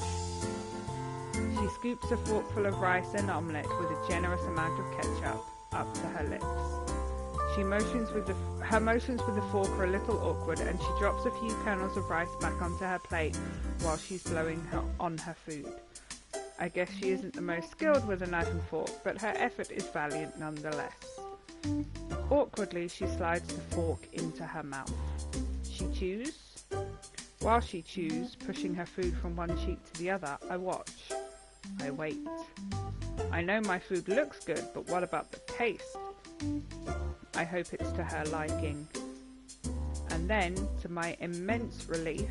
A: She scoops a forkful of rice and omelette with a generous amount of ketchup up to her lips. Her motions with the fork are a little awkward, and she drops a few kernels of rice back onto her plate while she's blowing on her food. I guess she isn't the most skilled with a knife and fork, but her effort is valiant nonetheless. Awkwardly, she slides the fork into her mouth. She chews. While she chews, pushing her food from one cheek to the other, I watch. I wait. I know my food looks good, but what about the taste? I hope it's to her liking. And then, to my immense relief...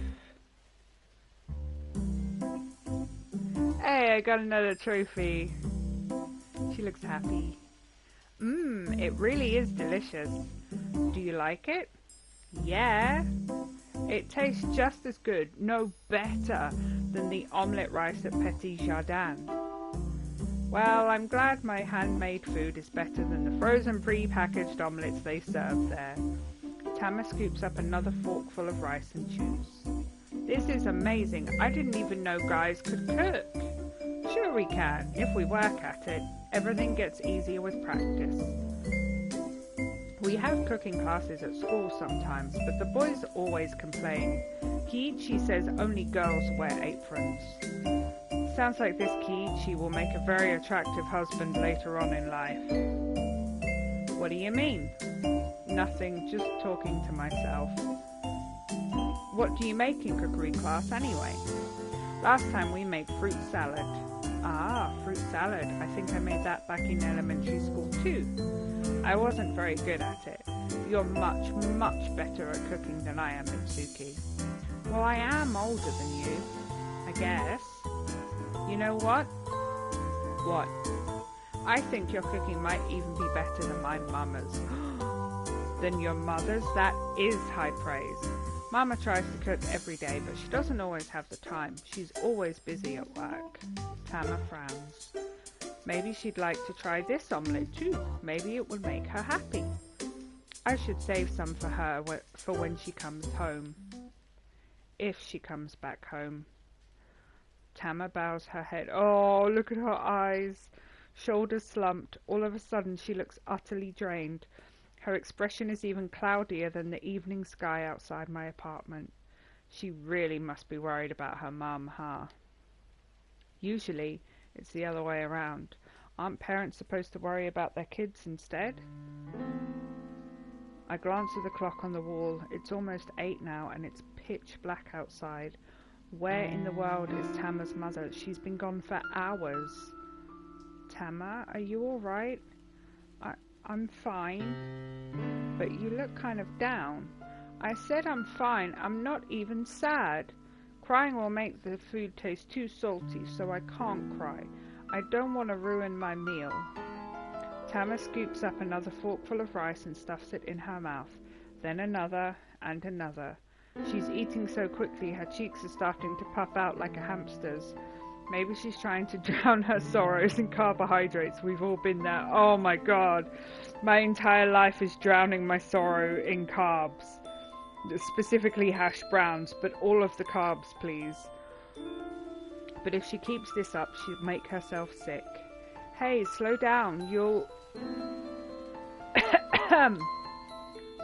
A: Hey, I got another trophy. She looks happy. It really is delicious. Do you like it? Yeah. It tastes just as good, no better, than the omelette rice at Petit Jardin. Well, I'm glad my handmade food is better than the frozen pre-packaged omelettes they serve there. Tama scoops up another forkful of rice and chews. This is amazing. I didn't even know guys could cook. Sure we can, if we work at it. Everything gets easier with practice. We have cooking classes at school sometimes, but the boys always complain. Kiichi says only girls wear aprons. Sounds like this Kiichi will make a very attractive husband later on in life. What do you mean? Nothing, just talking to myself. What do you make in cookery class anyway? Last time we made fruit salad. Ah, fruit salad. I think I made that back in elementary school too. I wasn't very good at it. You're much, much better at cooking than I am, Mitsuki. Well, I am older than you, I guess. You know what? What? I think your cooking might even be better than my mama's. Than your mother's? That is high praise. Mama tries to cook every day, but she doesn't always have the time. She's always busy at work. Tama frowns. Maybe she'd like to try this omelette too. Maybe it would make her happy. I should save some for her for when she comes home. If she comes back home. Tama bows her head. Oh, look at her eyes. shoulders slumped. All of a sudden she looks utterly drained. Her expression is even cloudier than the evening sky outside my apartment. She really must be worried about her mum, huh? Usually, it's the other way around. Aren't parents supposed to worry about their kids instead? I glance at the clock on the wall. It's almost 8 now, and it's pitch black outside. Where in the world is Tama's mother? She's been gone for hours. Tama, are you alright? I'm fine. But you look kind of down. I said I'm fine. I'm not even sad. Crying will make the food taste too salty, so I can't cry. I don't want to ruin my meal. Tama scoops up another forkful of rice and stuffs it in her mouth. Then another and another. She's eating so quickly her cheeks are starting to puff out like a hamster's. Maybe she's trying to drown her sorrows in carbohydrates. We've all been there. Oh my god. My entire life is drowning my sorrow in carbs. Specifically hash browns, but all of the carbs, please. But if she keeps this up, she'll make herself sick. Hey, slow down. You'll...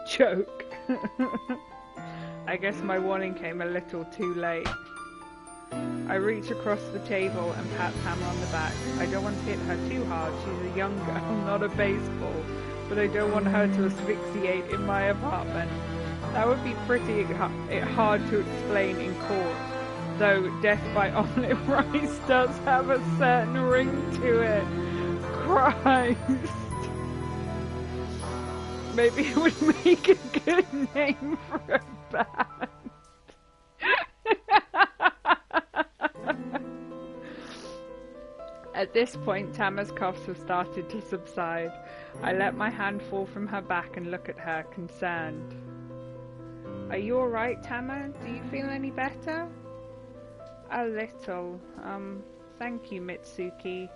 A: Joke. I guess my warning came a little too late. I reach across the table and pat Tama on the back. I don't want to hit her too hard. She's a young girl, not a baseball. But I don't want her to asphyxiate in my apartment. That would be pretty hard to explain in court. Though death by omelette rice does have a certain ring to it. Christ. Maybe it would make a good name for a band. At this point, Tama's coughs have started to subside. I let my hand fall from her back and look at her, concerned. Are you alright, Tama? Do you feel any better? A little. Thank you, Mitsuki.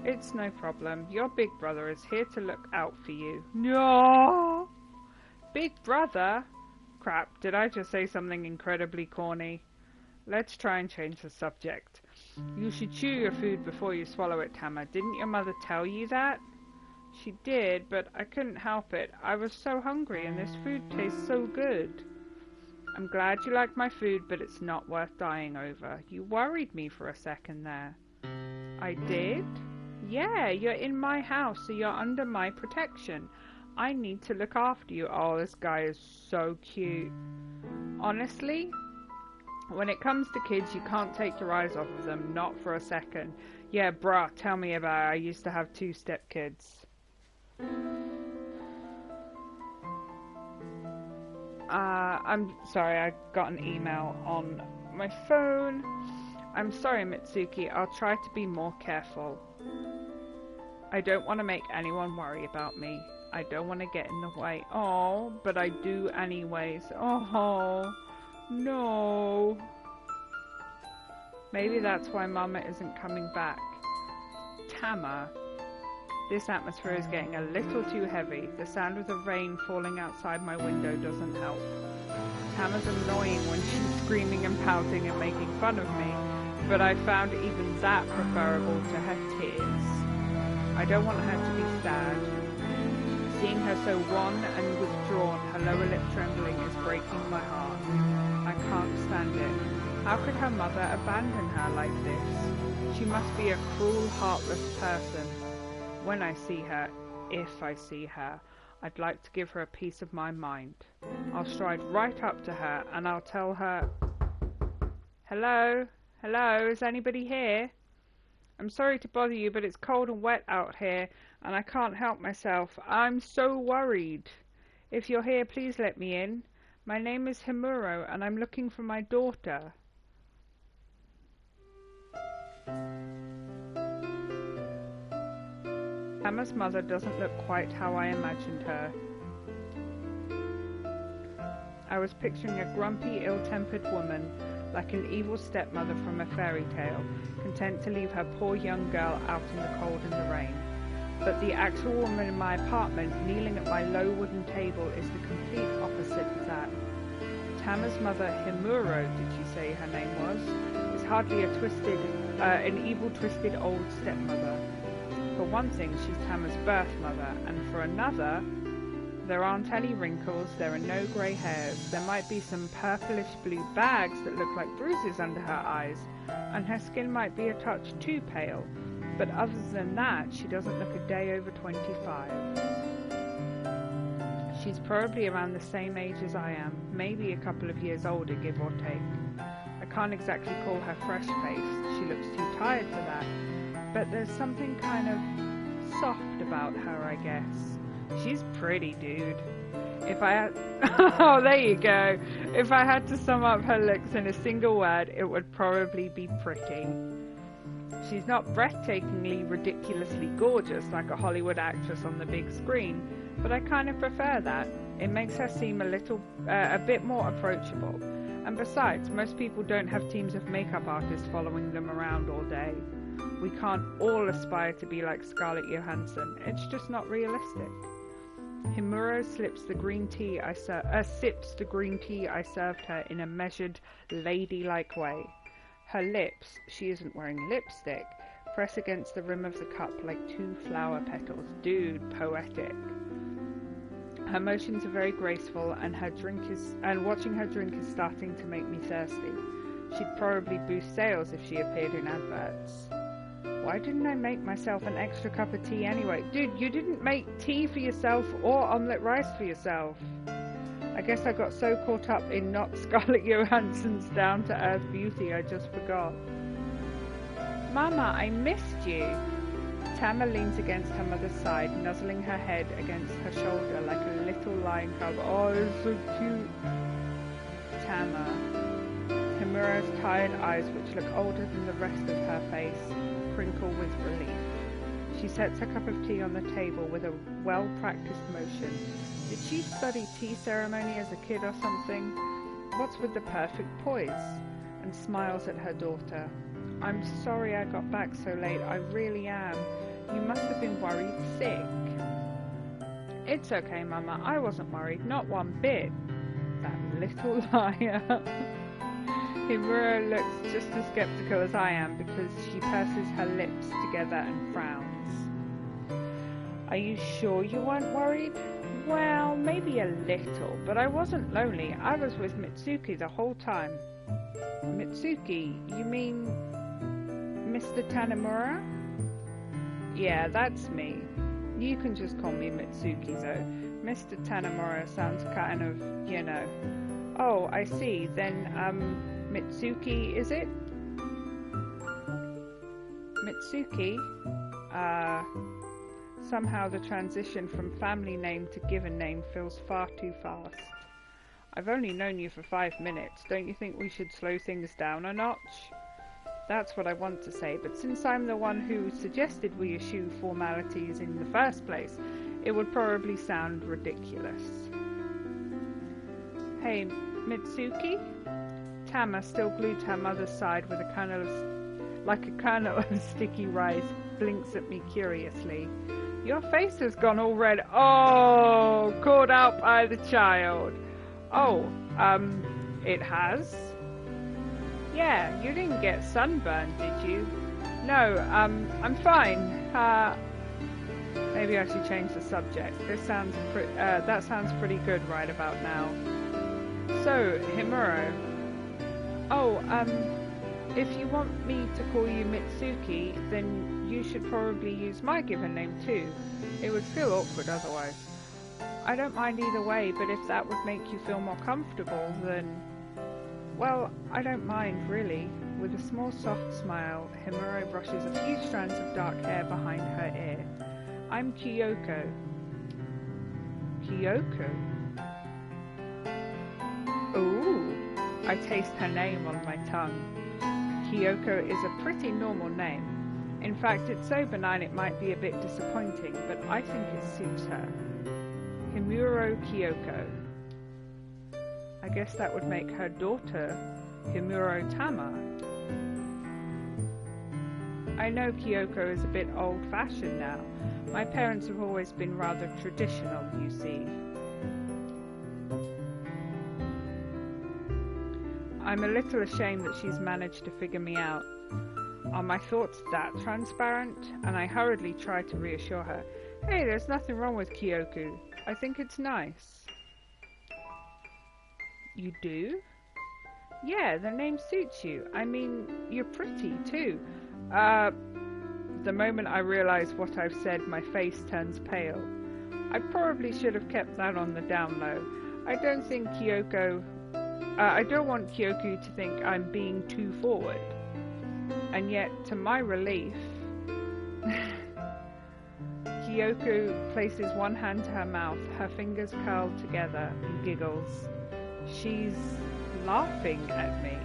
A: It's no problem. Your big brother is here to look out for you. No! Big brother? Crap, did I just say something incredibly corny? Let's try and change the subject. You should chew your food before you swallow it, Tama. Didn't your mother tell you that? She did, but I couldn't help it. I was so hungry and this food tastes so good. I'm glad you like my food, but it's not worth dying over. You worried me for a second there. I did? Yeah, you're in my house, so you're under my protection. I need to look after you. Oh, this guy is so cute. Honestly, when it comes to kids, you can't take your eyes off of them, not for a second. Yeah, bruh, tell me about it. I used to have 2 stepkids. I'm sorry, I got an email on my phone. I'm sorry, Mitsuki. I'll try to be more careful. I don't want to make anyone worry about me. I don't want to get in the way. Oh, but I do anyways. Oh, no. Maybe that's why Mama isn't coming back. Tama. This atmosphere is getting a little too heavy. The sound of the rain falling outside my window doesn't help. Tama's annoying when she's screaming and pouting and making fun of me, but I found even that preferable to her tears. I don't want her to be sad. Seeing her so wan and withdrawn, her lower lip trembling, is breaking my heart. I can't stand it. How could her mother abandon her like this? She must be a cruel, heartless person. When I see her, if I see her, I'd like to give her a piece of my mind. I'll stride right up to her and I'll tell her, Hello? Hello? Is anybody here? I'm sorry to bother you, but it's cold and wet out here and I can't help myself. I'm so worried. If you're here, please let me in. My name is Himuro and I'm looking for my daughter. Tama's mother doesn't look quite how I imagined her. I was picturing a grumpy, ill-tempered woman, like an evil stepmother from a fairy tale, content to leave her poor young girl out in the cold and the rain. But the actual woman in my apartment, kneeling at my low wooden table, is the complete opposite of that. Tama's mother, Himuro, did she say her name was, is hardly an evil, twisted old stepmother. For one thing, she's Tama's birth mother, and for another, there aren't any wrinkles, there are no grey hairs. There might be some purplish blue bags that look like bruises under her eyes, and her skin might be a touch too pale, but other than that, she doesn't look a day over 25. She's probably around the same age as I am, maybe a couple of years older, give or take. I can't exactly call her fresh-faced, she looks too tired for that, but there's something kind of soft about her, I guess. She's pretty, dude. If I had... oh, there you go. If I had to sum up her looks in a single word, it would probably be pretty. She's not breathtakingly, ridiculously gorgeous like a Hollywood actress on the big screen, but I kind of prefer that. It makes her seem a bit more approachable. And besides, most people don't have teams of makeup artists following them around all day. We can't all aspire to be like Scarlett Johansson. It's just not realistic. Himuro sips the green tea I served her in a measured, ladylike way. Her lips, she isn't wearing lipstick, press against the rim of the cup like two flower petals. Dude, poetic. Her motions are very graceful, and watching her drink is starting to make me thirsty. She'd probably boost sales if she appeared in adverts. Why didn't I make myself an extra cup of tea anyway? Dude, you didn't make tea for yourself or omelette rice for yourself. I guess I got so caught up in not Scarlett Johansson's down-to-earth beauty I just forgot. Mama, I missed you. Tama leans against her mother's side, nuzzling her head against her shoulder like a little lion cub. Oh, it's so cute. Tama. Himuro's tired eyes, which look older than the rest of her face, crinkle with relief. She sets her cup of tea on the table with a well-practiced motion. Did she study tea ceremony as a kid or something? What's with the perfect poise? And smiles at her daughter. I'm sorry I got back so late, I really am. You must have been worried sick. It's okay, Mama, I wasn't worried, not one bit. That little liar. Himuro looks just as skeptical as I am because she purses her lips together and frowns. Are you sure you weren't worried? Well, maybe a little, but I wasn't lonely. I was with Mitsuki the whole time. Mitsuki? You mean Mr. Tanimura? Yeah, that's me. You can just call me Mitsuki, though. Mr. Tanimura sounds kind of, you know. Oh, I see. Then, Mitsuki, is it? Mitsuki? Somehow the transition from family name to given name feels far too fast. I've only known you for 5 minutes. Don't you think we should slow things down a notch? That's what I want to say, but since I'm the one who suggested we eschew formalities in the first place, it would probably sound ridiculous. Hey, Mitsuki? Tama, still glued to her mother's side with a kernel of sticky rice, blinks at me curiously. Your face has gone all red. Oh, caught out by the child. Oh, it has? Yeah, you didn't get sunburned, did you? No, I'm fine. Maybe I should change the subject. That sounds pretty good right about now. So, Himuro. Oh, if you want me to call you Mitsuki, then you should probably use my given name too. It would feel awkward otherwise. I don't mind either way, but if that would make you feel more comfortable, then... Well, I don't mind, really. With a small, soft smile, Himuro brushes a few strands of dark hair behind her ear. I'm Kyoko. Kyoko? Ooh, I taste her name on my tongue. Kyoko is a pretty normal name. In fact, it's so benign it might be a bit disappointing, but I think it suits her. Himuro Kyoko. I guess that would make her daughter Himuro Tama. I know Kyoko is a bit old-fashioned now. My parents have always been rather traditional, you see. I'm a little ashamed that she's managed to figure me out. Are my thoughts that transparent? And I hurriedly try to reassure her. Hey, there's nothing wrong with Kyoku. I think it's nice. You do? Yeah, the name suits you. I mean, you're pretty too. The moment I realise what I've said, my face turns pale. I probably should have kept that on the down low. I don't want Kyoku to think I'm being too forward. And yet, to my relief, Kyoku places one hand to her mouth, her fingers curled together, and giggles. She's laughing at me,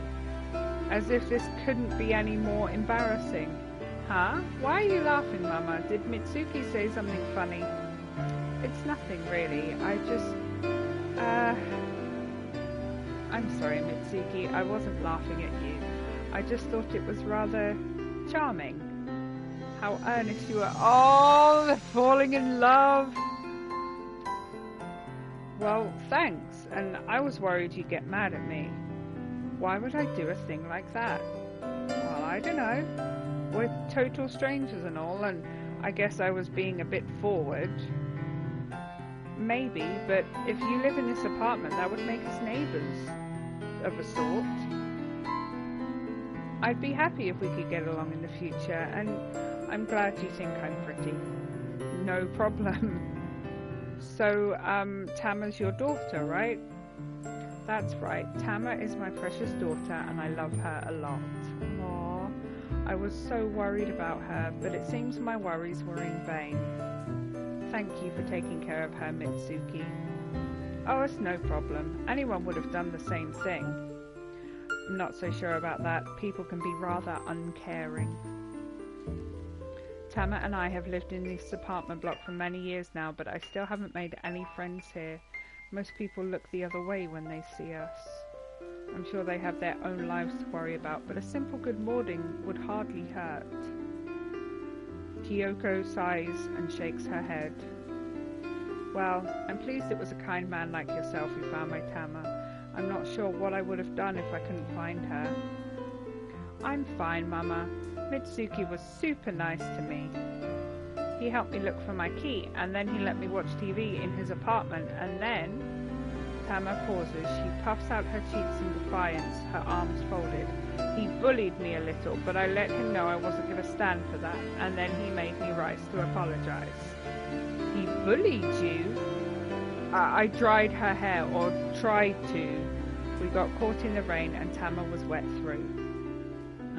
A: as if this couldn't be any more embarrassing. Huh? Why are you laughing, Mama? Did Mitsuki say something funny? It's nothing, really. I'm sorry, Mitsuki. I wasn't laughing at you. I just thought it was rather charming. How earnest you are. Oh, they're falling in love. Well, thanks. And I was worried you'd get mad at me. Why would I do a thing like that? Well, I don't know. We're total strangers and all, and I guess I was being a bit forward. Maybe, but if you live in this apartment, that would make us neighbours, of a sort. I'd be happy if we could get along in the future, and I'm glad you think I'm pretty. No problem. So, Tama's your daughter, right? That's right. Tama is my precious daughter, and I love her a lot. Aww. I was so worried about her, but it seems my worries were in vain. Thank you for taking care of her, Mitsuki. Oh, it's no problem. Anyone would have done the same thing. I'm not so sure about that. People can be rather uncaring. Tama and I have lived in this apartment block for many years now, but I still haven't made any friends here. Most people look the other way when they see us. I'm sure they have their own lives to worry about, but a simple good morning would hardly hurt. Kyoko sighs and shakes her head. Well, I'm pleased it was a kind man like yourself who found my Tama. I'm not sure what I would have done if I couldn't find her. I'm fine, Mama. Mitsuki was super nice to me. He helped me look for my key, and then he let me watch TV in his apartment, and then... Tama pauses. She puffs out her cheeks in defiance, her arms folded. He bullied me a little, but I let him know I wasn't going to stand for that, and then he made me rise to apologize. He bullied you? I dried her hair, or tried to. We got caught in the rain, and Tama was wet through.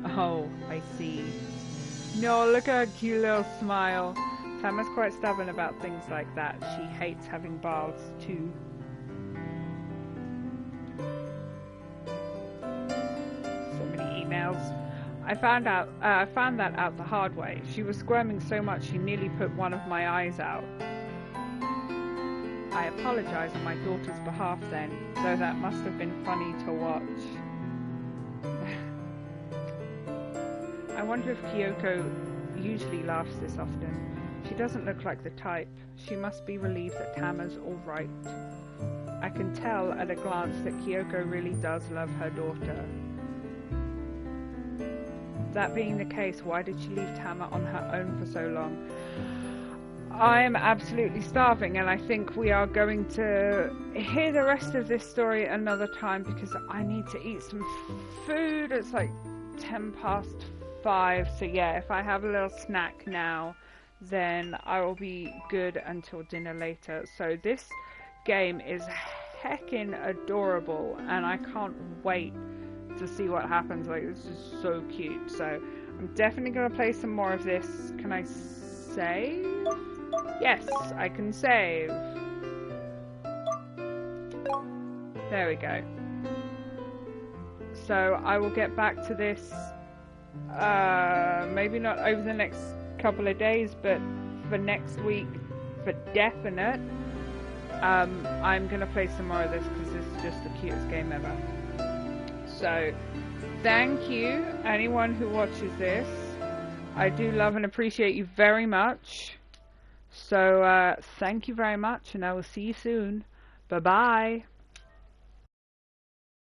A: Oh, I see. No, look at her cute little smile. Tama's quite stubborn about things like that. She hates having baths, too. So many emails. I found that out the hard way. She was squirming so much she nearly put one of my eyes out. I apologize on my daughter's behalf then, though that must have been funny to watch. I wonder if Kyoko usually laughs this often. She doesn't look like the type. She must be relieved that Tama's alright. I can tell at a glance that Kyoko really does love her daughter. That being the case, why did she leave Tama on her own for so long? I am absolutely starving, and I think we are going to hear the rest of this story another time because I need to eat some food. It's like 5:10, so yeah, if I have a little snack now, then I will be good until dinner later. So this game is heckin' adorable, and I can't wait to see what happens. Like, this is so cute. So I'm definitely going to play some more of this. Can I save? Yes, I can save. There we go. So I will get back to this, maybe not over the next couple of days, but for next week, for definite. I'm going to play some more of this because this is just the cutest game ever. So, thank you, anyone who watches this. I do love and appreciate you very much. So, thank you very much, and I will see you soon. Bye-bye.